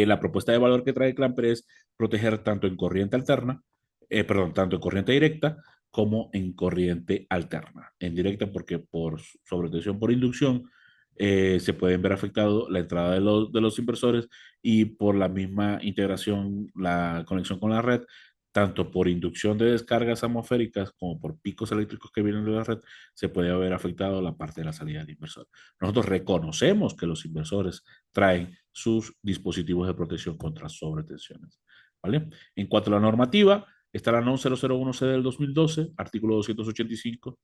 La propuesta de valor que trae Clamper es proteger tanto en corriente alterna, perdón, tanto en corriente directa como en corriente alterna. En directa porque por sobretensión por inducción se pueden ver afectado la entrada de los inversores, y por la misma integración, la conexión con la red, tanto por inducción de descargas atmosféricas como por picos eléctricos que vienen de la red, se puede haber afectado la parte de la salida del inversor. Nosotros reconocemos que los inversores traen sus dispositivos de protección contra sobretensiones. ¿Vale? En cuanto a la normativa, está la NOM 001C del 2012, artículo 285,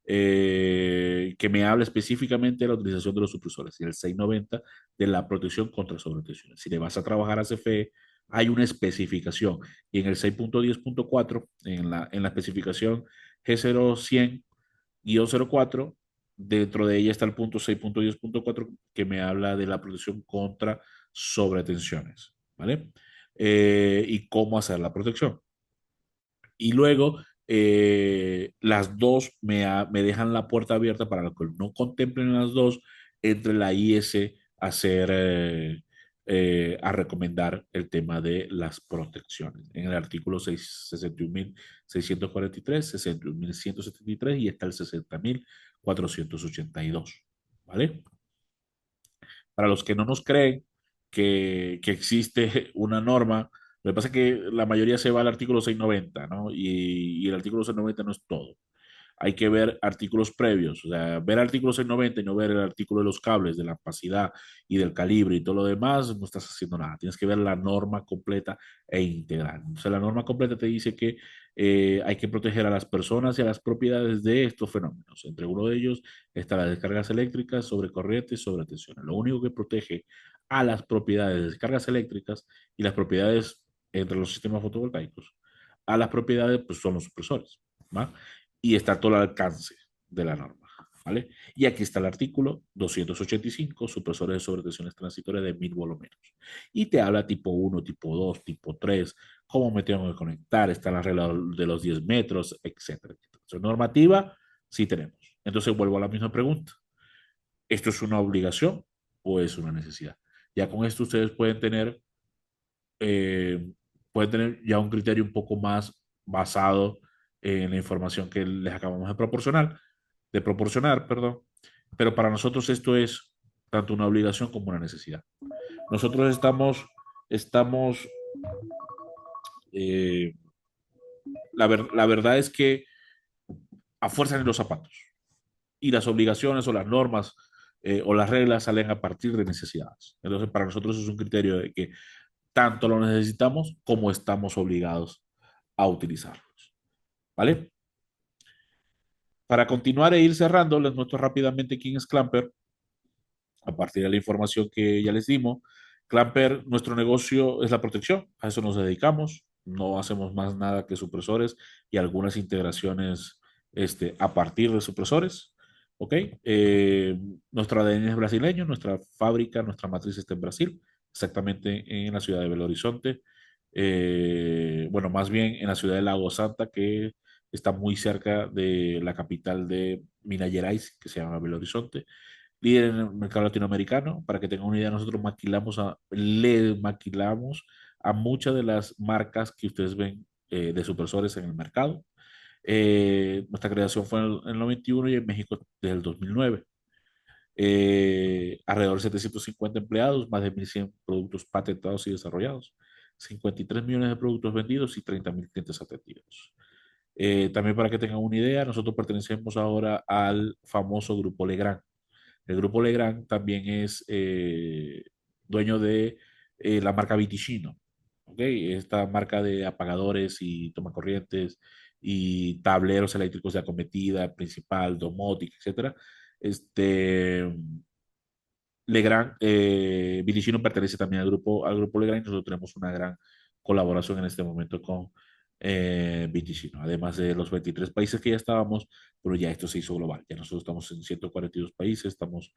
que me habla específicamente de la utilización de los supresores, y el 690 de la protección contra sobretensiones. Si le vas a trabajar a CFE, hay una especificación, y en el 6.10.4, en la especificación G0100-04, dentro de ella está el punto 6.10.4 que me habla de la protección contra sobretensiones, ¿vale? Y cómo hacer la protección. Y luego las dos me dejan la puerta abierta para los que no contemplen las dos, entre la IS hacer, a recomendar el tema de las protecciones. En el artículo 61.643, 61.173 y está el 60.482, ¿vale? Para los que no nos creen que existe una norma, lo que pasa es que la mayoría se va al artículo 690, ¿no? Y el artículo 690 no es todo. Hay que ver artículos previos, o sea, ver artículos 690 y no ver el artículo de los cables, de la capacidad y del calibre y todo lo demás, no estás haciendo nada. Tienes que ver la norma completa e integral. O sea, la norma completa te dice que hay que proteger a las personas y a las propiedades de estos fenómenos. Entre uno de ellos está las descargas eléctricas sobre corriente y sobre tensiones. Lo único que protege a las propiedades de descargas eléctricas y las propiedades entre los sistemas fotovoltaicos, a las propiedades, pues son los supresores, ¿va? Y está todo el alcance de la norma, ¿vale? Y aquí está el artículo 285, supresores de sobretensiones transitorias de 1000 volt o menos. Y te habla tipo 1, tipo 2, tipo 3, cómo me tengo que conectar, está la regla de los 10 metros, etcétera. Entonces, normativa, sí tenemos. Entonces, vuelvo a la misma pregunta. ¿Esto es una obligación o es una necesidad? Ya con esto ustedes eh, pueden tener ya un criterio un poco más basado en la información que les acabamos de proporcionar, perdón. Pero para nosotros esto es tanto una obligación como una necesidad. Nosotros estamos eh, la verdad es que a fuerza en los zapatos, y las obligaciones o las normas o las reglas salen a partir de necesidades. Entonces, para nosotros es un criterio de que tanto lo necesitamos como estamos obligados a utilizarlos. ¿Vale? Para continuar e ir cerrando, les muestro rápidamente quién es Clamper, a partir de la información que ya les dimos. Clamper, nuestro negocio es la protección, a eso nos dedicamos, no hacemos más nada que supresores y algunas integraciones a partir de supresores. ¿Ok? Nuestro ADN es brasileño, nuestra fábrica, nuestra matriz está en Brasil, exactamente en la ciudad de Belo Horizonte. Bueno, más bien en la ciudad de Lago Santa, que está muy cerca de la capital de Minas Gerais, que se llama Belo Horizonte. Líder en el mercado latinoamericano. Para que tengan una idea, nosotros le maquilamos a muchas de las marcas que ustedes ven de supresores en el mercado. Nuestra creación fue en el 91 y en México desde el 2009. Alrededor de 750 empleados, más de 1.100 productos patentados y desarrollados. 53 millones de productos vendidos y 30.000 clientes atendidos. También para que tengan una idea, nosotros pertenecemos ahora al famoso Grupo Legrand. El Grupo Legrand también es dueño de la marca Viticino, ¿ok? Esta marca de apagadores y tomacorrientes y tableros eléctricos de acometida, principal, domótica, etcétera. Este, Legrand, Viticino pertenece también al grupo Legrand y nosotros tenemos una gran colaboración en este momento con Viticino. Además de los 23 países que ya estábamos, pero ya esto se hizo global. Ya nosotros estamos en 142 países, estamos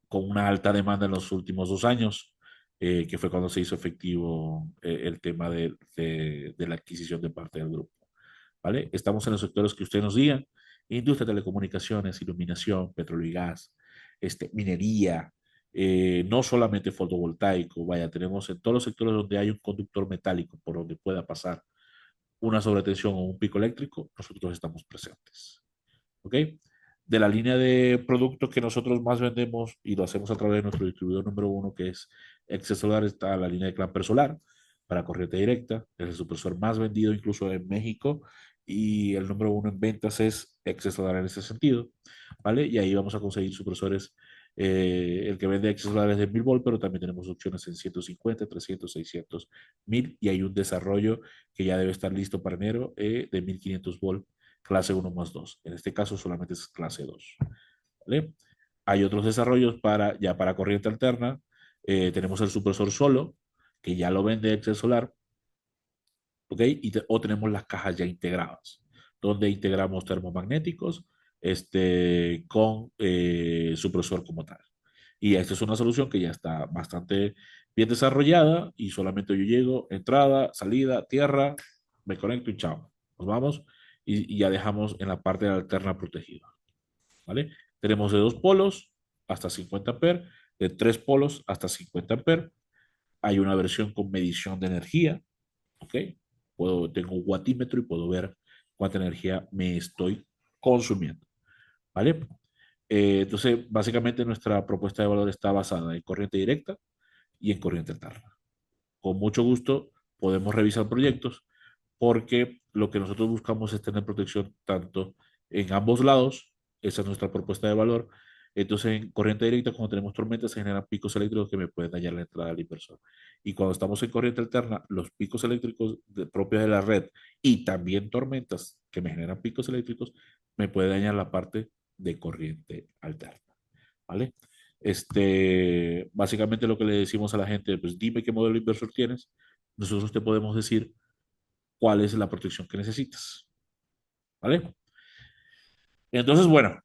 con una alta demanda en los últimos 2 años, que fue cuando se hizo efectivo el tema de la adquisición de parte del grupo. ¿Vale? Estamos en los sectores que ustedes nos digan: industria de telecomunicaciones, iluminación, petróleo y gas, minería, no solamente fotovoltaico, vaya, tenemos en todos los sectores donde hay un conductor metálico por donde pueda pasar una sobretensión o un pico eléctrico, nosotros estamos presentes. ¿Ok? De la línea de productos que nosotros más vendemos y lo hacemos a través de nuestro distribuidor número uno, que es Excel Solar, está la línea de Clamper Solar para corriente directa. Es el supresor más vendido incluso en México y el número uno en ventas es Excel Solar en ese sentido, ¿vale? Y ahí vamos a conseguir supresores. El que vende Excel Solar es de 1000 volt, pero también tenemos opciones en 150, 300, 600, 1000 y hay un desarrollo que ya debe estar listo para enero de 1500 volt clase 1+2. En este caso solamente es clase 2. ¿Vale? Hay otros desarrollos para corriente alterna. Tenemos el supresor solo, que ya lo vende Excel Solar, ¿ok? O tenemos las cajas ya integradas, donde integramos termomagnéticos con supresor como tal. Y esta es una solución que ya está bastante bien desarrollada y solamente yo llego, entrada, salida, tierra, me conecto y chao. Nos vamos y ya dejamos en la parte alterna protegida. ¿Vale? Tenemos de 2 polos hasta 50 amperes, de 3 polos hasta 50 amperes. Hay una versión con medición de energía, ¿ok? Tengo un watímetro y puedo ver cuánta energía me estoy consumiendo, ¿vale? Entonces, básicamente nuestra propuesta de valor está basada en corriente directa y en corriente alterna. Con mucho gusto podemos revisar proyectos porque lo que nosotros buscamos es tener protección tanto en ambos lados, esa es nuestra propuesta de valor. Entonces, en corriente directa, cuando tenemos tormentas, se generan picos eléctricos que me pueden dañar la entrada del inversor. Y cuando estamos en corriente alterna, los picos eléctricos propios de la red y también tormentas que me generan picos eléctricos, me puede dañar la parte de corriente alterna. ¿Vale? Básicamente lo que le decimos a la gente, pues dime qué modelo inversor tienes, nosotros te podemos decir cuál es la protección que necesitas. ¿Vale? Entonces, bueno,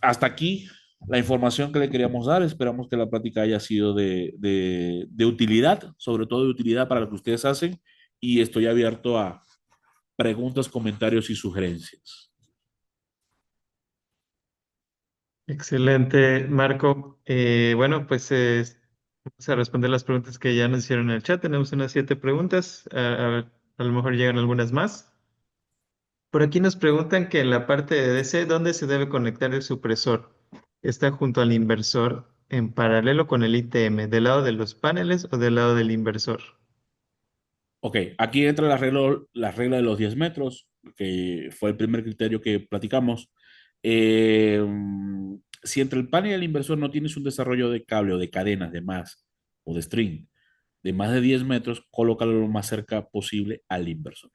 hasta aquí la información que le queríamos dar. Esperamos que la plática haya sido de utilidad, sobre todo de utilidad para lo que ustedes hacen. Y estoy abierto a preguntas, comentarios y sugerencias. Excelente, Marco. Bueno, pues vamos a responder las preguntas que ya nos hicieron en el chat. Tenemos unas 7 preguntas. A lo mejor llegan algunas más. Por aquí nos preguntan que en la parte de DC, ¿dónde se debe conectar el supresor? ¿Está junto al inversor en paralelo con el ITM, del lado de los paneles o del lado del inversor? Ok, aquí entra la regla de los 10 metros, que fue el primer criterio que platicamos. Eh, si entre el panel y el inversor no tienes un desarrollo de cable o de cadenas de más o de string de más de 10 metros, colócalo lo más cerca posible al inversor.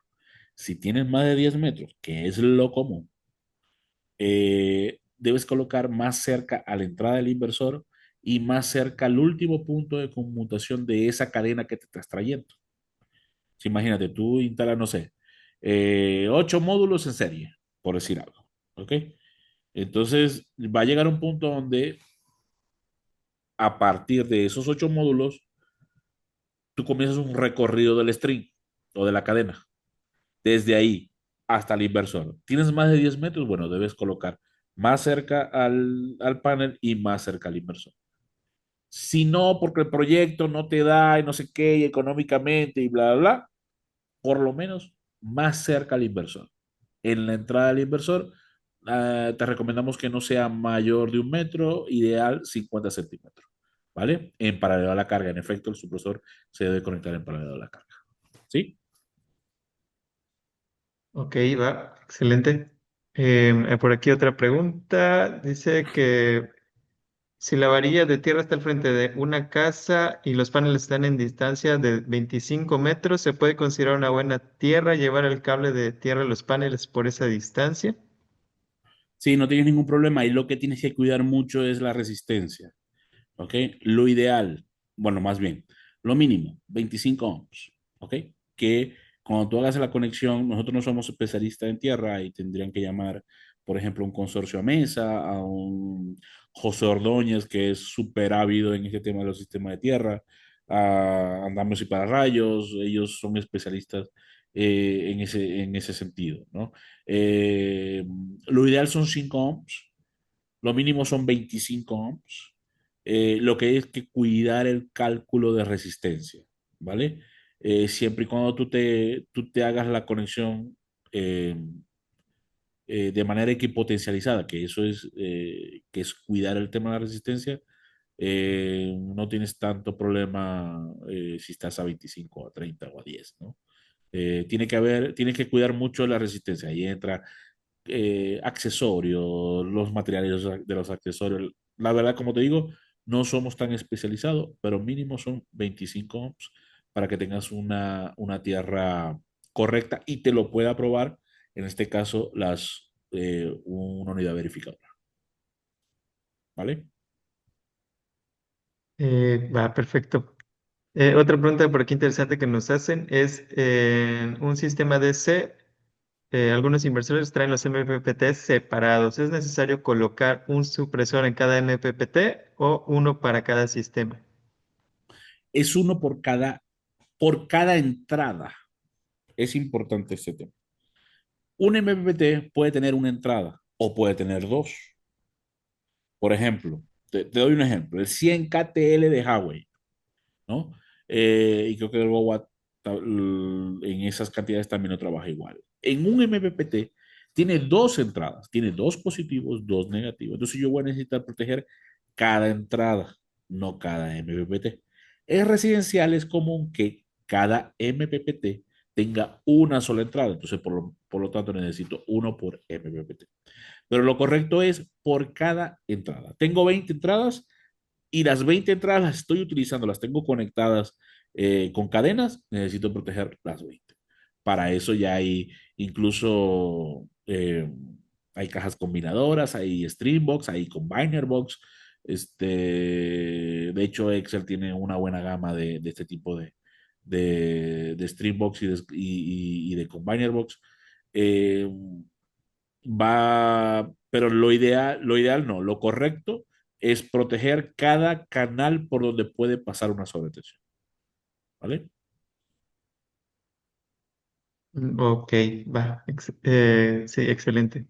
Si tienes más de 10 metros, que es lo común, debes colocar más cerca a la entrada del inversor y más cerca al último punto de conmutación de esa cadena que te estás trayendo. Si imagínate, tú instalas, no sé, 8 módulos en serie, por decir algo. ¿Ok? Entonces va a llegar un punto donde a partir de esos 8 módulos, tú comienzas un recorrido del string o de la cadena. Desde ahí hasta el inversor. ¿Tienes más de 10 metros? Bueno, debes colocar más cerca al panel y más cerca al inversor. Si no, porque el proyecto no te da y no sé qué, y económicamente y bla, bla, bla, por lo menos más cerca al inversor. En la entrada del inversor, te recomendamos que no sea mayor de 1 metro, ideal 50 centímetros, ¿vale? En paralelo a la carga. En efecto, el supresor se debe conectar en paralelo a la carga. ¿sí? Ok, va, excelente. Por aquí otra pregunta. Dice que si la varilla de tierra está al frente de una casa y los paneles están en distancia de 25 metros, ¿se puede considerar una buena tierra llevar el cable de tierra a los paneles por esa distancia? Sí, no tienes ningún problema. Y lo que tienes que cuidar mucho es la resistencia. ¿Ok? Lo ideal, bueno, más bien, lo mínimo, 25 ohms. ¿Ok? Que cuando tú hagas la conexión, nosotros no somos especialistas en tierra y tendrían que llamar, por ejemplo, a un consorcio a mesa, a un José Ordóñez, que es súper ávido en este tema de los sistemas de tierra, a Andamios y Pararrayos, ellos son especialistas en ese sentido, ¿no? Eh, lo ideal son 5 ohms, lo mínimo son 25 ohms. Lo que hay que cuidar el cálculo de resistencia, ¿vale? Siempre y cuando tú te hagas la conexión eh, de manera equipotencializada, que es cuidar el tema de la resistencia, no tienes tanto problema si estás a 25 a 30 o a 10, ¿no? Tiene que cuidar mucho la resistencia. Ahí entra accesorios, los materiales de los accesorios. La verdad, como te digo, no somos tan especializados, pero mínimo son 25 ohms para que tengas una tierra correcta y te lo pueda probar, en este caso, una unidad verificadora. ¿Vale? Va, perfecto. Otra pregunta por aquí interesante que nos hacen es, un sistema DC, algunos inversores traen los MPPT separados. ¿Es necesario colocar un supresor en cada MPPT o uno para cada sistema? Es uno por cada entrada. Es importante este tema. Un MPPT puede tener una entrada o puede tener dos. Por ejemplo, te doy un ejemplo, el 100 KTL de Huawei, ¿no? Y creo que el Watt en esas cantidades también no trabaja igual. En un MPPT tiene dos entradas, tiene dos positivos, dos negativos. Entonces yo voy a necesitar proteger cada entrada, no cada MPPT. En residencial es común que cada MPPT tenga una sola entrada, entonces por lo tanto necesito uno por MPPT. Pero lo correcto es por cada entrada. Tengo 20 entradas y las 20 entradas las estoy utilizando, las tengo conectadas con cadenas, necesito proteger las 20. Para eso ya hay incluso hay cajas combinadoras, hay Streambox, hay Combiner Box. De hecho, Excel tiene una buena gama de este tipo de Streambox y de Combiner Box. Eh, pero lo ideal no, lo correcto es proteger cada canal por donde puede pasar una sobretensión, ¿vale? Ok, va. Sí, excelente.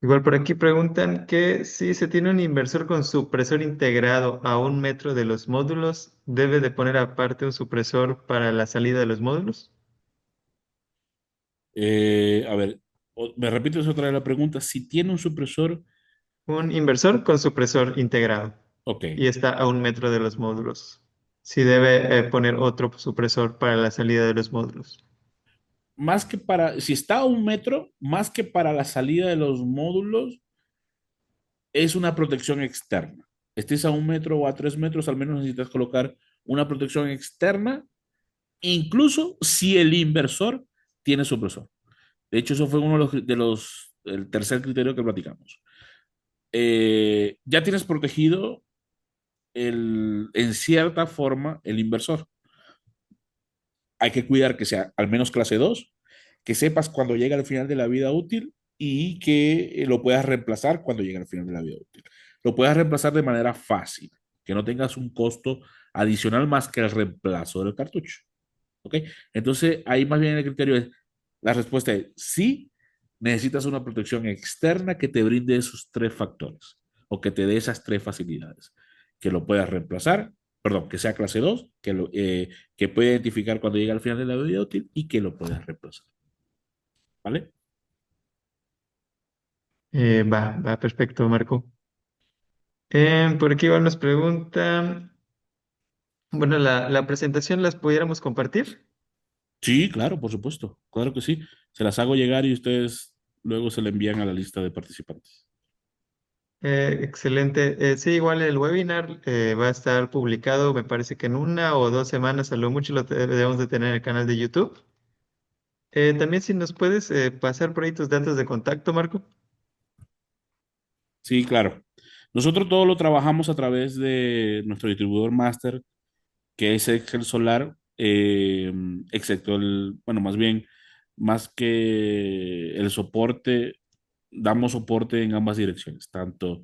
Igual por aquí preguntan que si se tiene un inversor con supresor integrado a 1 metro de los módulos, ¿debe de poner aparte un supresor para la salida de los módulos? A ver, me repito otra vez la pregunta, si tiene un supresor, Un inversor con supresor integrado ok, y está a 1 metro de los módulos. Si debe poner otro supresor para la salida de los módulos. si está a 1 metro, más que para la salida de los módulos, es una protección externa. Estés a 1 metro o a 3 metros, al menos necesitas colocar una protección externa, incluso si el inversor tiene supresor. De hecho, eso fue uno el tercer criterio que platicamos. Ya tienes protegido en cierta forma el inversor. Hay que cuidar que sea al menos clase 2, que sepas cuando llega al final de la vida útil y que lo puedas reemplazar cuando llegue al final de la vida útil. Lo puedas reemplazar de manera fácil, que no tengas un costo adicional más que el reemplazo del cartucho. ¿Ok? Entonces, ahí más bien el criterio es, la respuesta es sí, necesitas una protección externa que te brinde esos tres factores o que te dé esas tres facilidades. Que lo puedas reemplazar, perdón, que sea clase 2 que pueda identificar cuando llega al final de la vida útil y que lo puedas reemplazar. ¿Vale? Va, perfecto, Marco. Por aquí igual nos preguntan, bueno, la presentación las pudiéramos compartir. Sí, claro, por supuesto. Claro que sí. Se las hago llegar y ustedes luego se le envían a la lista de participantes. Excelente. Sí, igual el webinar va a estar publicado, me parece que en 1 o 2 semanas, a lo mucho debemos de tener en el canal de YouTube. También si nos puedes pasar por ahí tus datos de contacto, Marco. Sí, claro. Nosotros todo lo trabajamos a través de nuestro distribuidor máster, que es Excel Solar, excepto bueno, más bien, más que el soporte, damos soporte en ambas direcciones, tanto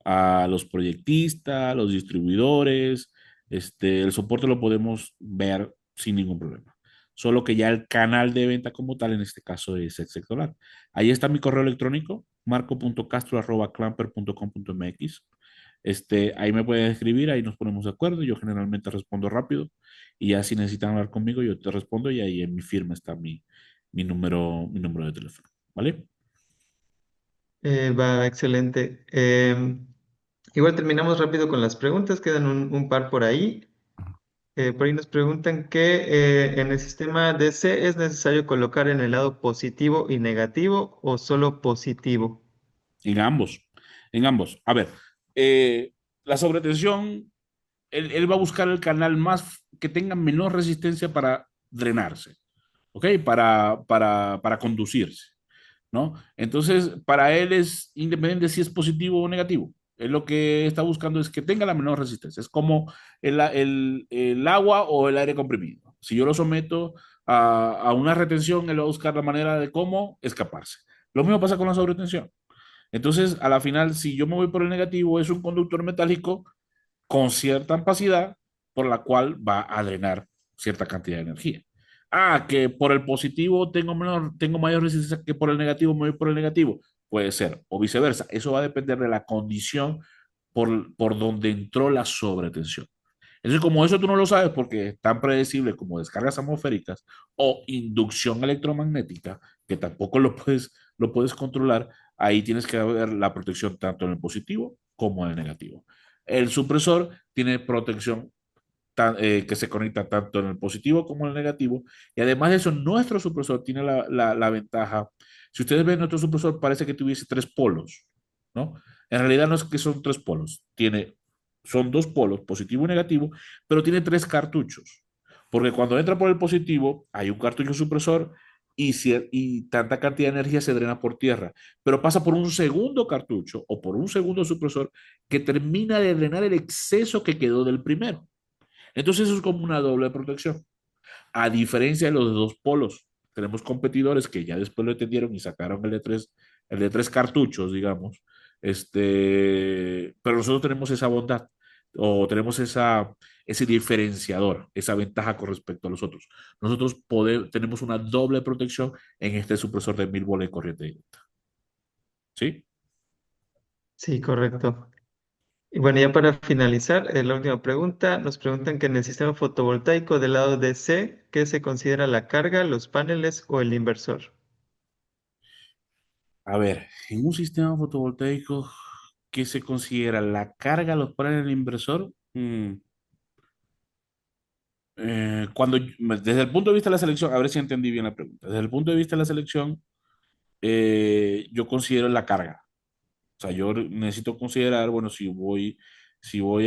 a los proyectistas, a los distribuidores, el soporte lo podemos ver sin ningún problema. Solo que ya el canal de venta como tal, en este caso, es Excel Solar. Ahí está mi correo electrónico, marco.castro@clamper.com.mx. Ahí me pueden escribir, ahí nos ponemos de acuerdo. Yo generalmente respondo rápido y ya si necesitan hablar conmigo, yo te respondo y ahí en mi firma está mi número de teléfono. ¿Vale? Va, excelente. Igual terminamos rápido con las preguntas, quedan un par por ahí. Por ahí nos preguntan que en el sistema DC es necesario colocar en el lado positivo y negativo o solo positivo. En ambos, en ambos. A ver, eh, la sobretensión, él va a buscar el canal más que tenga menor resistencia para drenarse, ¿ok? Para conducirse, ¿no? Entonces, para él es independiente si es positivo o negativo. Él lo que está buscando es que tenga la menor resistencia. Es como el agua o el aire comprimido. Si yo lo someto a una retención, él va a buscar la manera de cómo escaparse. Lo mismo pasa con la sobretensión. Entonces, a la final, si yo me voy por el negativo, es un conductor metálico con cierta opacidad por la cual va a drenar cierta cantidad de energía. Ah, que por el positivo tengo mayor resistencia que por el negativo, me voy por el negativo. Puede ser, o viceversa. Eso va a depender de la condición por donde entró la sobretensión. Entonces, como eso tú no lo sabes porque es tan predecible como descargas atmosféricas o inducción electromagnética, que tampoco lo puedes controlar, ahí tienes que ver la protección tanto en el positivo como en el negativo. El supresor tiene protección que se conecta tanto en el positivo como en el negativo. Y además de eso, nuestro supresor tiene la ventaja. Si ustedes ven, nuestro supresor parece que tuviese tres polos, ¿no? En realidad no es que son tres polos, son dos polos, positivo y negativo, pero tiene tres cartuchos. Porque cuando entra por el positivo, hay un cartucho supresor y tanta cantidad de energía se drena por tierra, pero pasa por un segundo cartucho o por un segundo supresor que termina de drenar el exceso que quedó del primero. Entonces eso es como una doble protección. A diferencia de los dos polos, tenemos competidores que ya después lo entendieron y sacaron el de tres cartuchos, digamos. Pero nosotros tenemos esa bondad o tenemos ese diferenciador, esa ventaja con respecto a los otros. Tenemos una doble protección en este supresor de 1000 volts de corriente directa. ¿Sí? Sí, correcto. Y bueno, ya para finalizar, la última pregunta, nos preguntan que en el sistema fotovoltaico del lado DC, ¿qué se considera la carga, los paneles o el inversor? A ver, en un sistema fotovoltaico, ¿qué se considera la carga, los paneles del inversor? Desde el punto de vista de la selección, a ver si entendí bien la pregunta. Desde el punto de vista de la selección, yo considero la carga. O sea, yo necesito considerar, bueno, si voy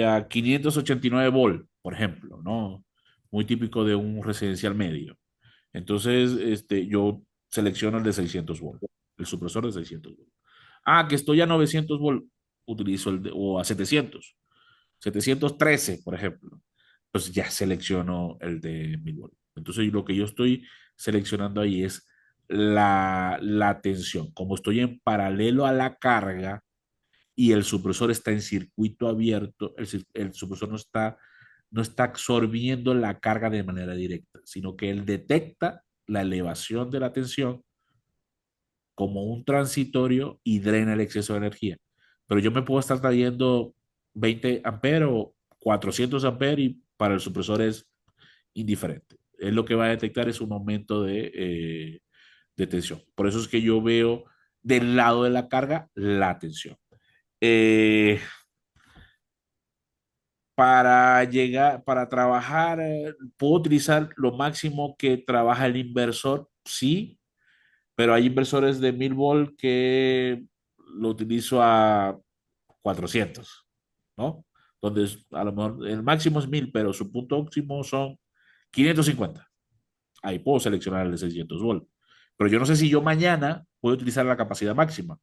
a 589 volt, por ejemplo, ¿no? Muy típico de un residencial medio. Entonces, yo selecciono el de 600 volt, el supresor de 600 volt. Ah, que estoy a 900 volt, utilizo o a 713, por ejemplo, pues ya selecciono el de 1000 volt. Entonces, lo que yo estoy seleccionando ahí es la tensión. Como estoy en paralelo a la carga y el supresor está en circuito abierto, el supresor no está absorbiendo la carga de manera directa, sino que él detecta la elevación de la tensión como un transitorio y drena el exceso de energía. Pero yo me puedo estar trayendo 20 amperes o 400 amperes y para el supresor es indiferente. Él lo que va a detectar es un aumento de tensión. Por eso es que yo veo del lado de la carga la tensión. Eh, para llegar, para trabajar, puedo utilizar lo máximo que trabaja el inversor, sí, pero hay inversores de 1000 volt que lo utilizo a 400, ¿no? Donde a lo mejor el máximo es 1000, pero su punto óptimo son 550. Ahí puedo seleccionar el de 600 volt. Pero yo no sé si yo mañana puedo utilizar la capacidad máxima.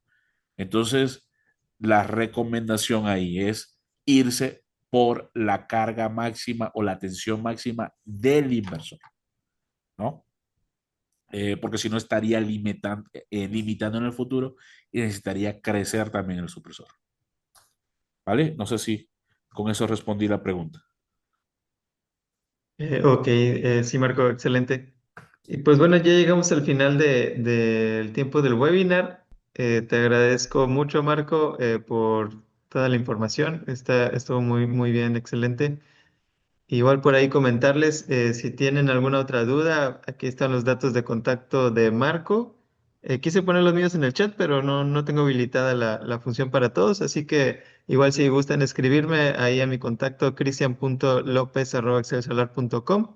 Entonces, la recomendación ahí es irse por la carga máxima o la tensión máxima del inversor, ¿no? Porque si no estaría limitando en el futuro y necesitaría crecer también el supresor, ¿vale? No sé si con eso respondí la pregunta. Ok, sí, Marco, excelente. Y pues bueno, ya llegamos al final del tiempo del webinar. Te agradezco mucho, Marco, por toda la información. Estuvo muy bien, excelente. Igual por ahí comentarles, si tienen alguna otra duda, aquí están los datos de contacto de Marco. Quise poner los míos en el chat, pero no tengo habilitada la función para todos, así que igual si gustan escribirme ahí a mi contacto cristian.lopez@excelsolar.com,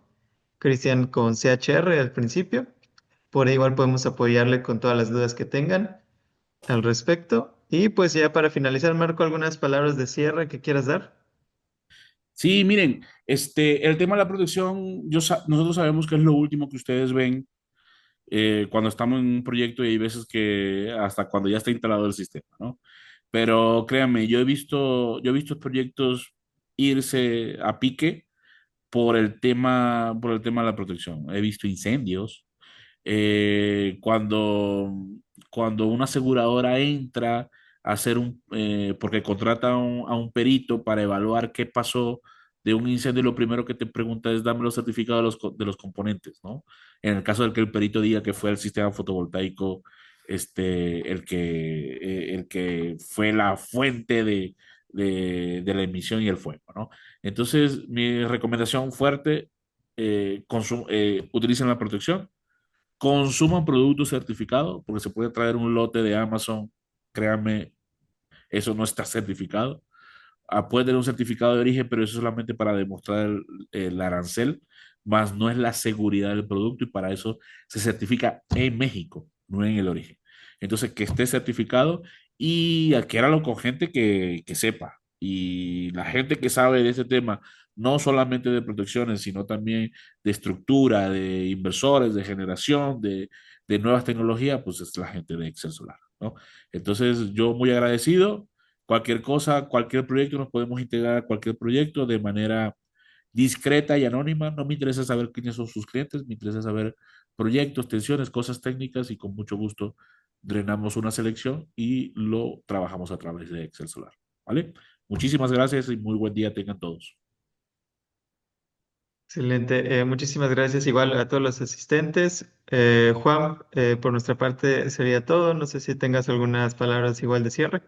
Cristian con CHR al principio. Por ahí igual podemos apoyarle con todas las dudas que tengan al respecto. Y pues ya para finalizar, Marco, algunas palabras de cierre que quieras dar. Sí, miren, el tema de la protección, nosotros sabemos que es lo último que ustedes ven cuando estamos en un proyecto y hay veces que hasta cuando ya está instalado el sistema, ¿no? Pero créanme, yo he visto proyectos irse a pique por el tema de la protección. He visto incendios. Cuando una aseguradora entra a hacer porque contrata a un perito para evaluar qué pasó de un incendio, lo primero que te pregunta es dame los certificados de los componentes, ¿no? En el caso de que el perito diga que fue el sistema fotovoltaico, el que fue la fuente de la emisión y el fuego, ¿no? Entonces, mi recomendación fuerte, utilicen la protección, consuman productos certificados, porque se puede traer un lote de Amazon, créanme, eso no está certificado. Puede tener un certificado de origen, pero eso es solamente para demostrar el arancel, más no es la seguridad del producto y para eso se certifica en México, no en el origen. Entonces, que esté certificado y adquiéralo con gente que sepa. Y la gente que sabe de este tema, no solamente de protecciones, sino también de estructura, de inversores, de generación, de nuevas tecnologías, pues es la gente de Excel Solar, ¿no? Entonces, yo muy agradecido. Cualquier cosa, cualquier proyecto, nos podemos integrar a cualquier proyecto de manera discreta y anónima. No me interesa saber quiénes son sus clientes, me interesa saber proyectos, tensiones, cosas técnicas y con mucho gusto drenamos una selección y lo trabajamos a través de Excel Solar. ¿Vale? Muchísimas gracias y muy buen día tengan todos. Excelente, muchísimas gracias igual a todos los asistentes. Juan, por nuestra parte sería todo. No sé si tengas algunas palabras igual de cierre.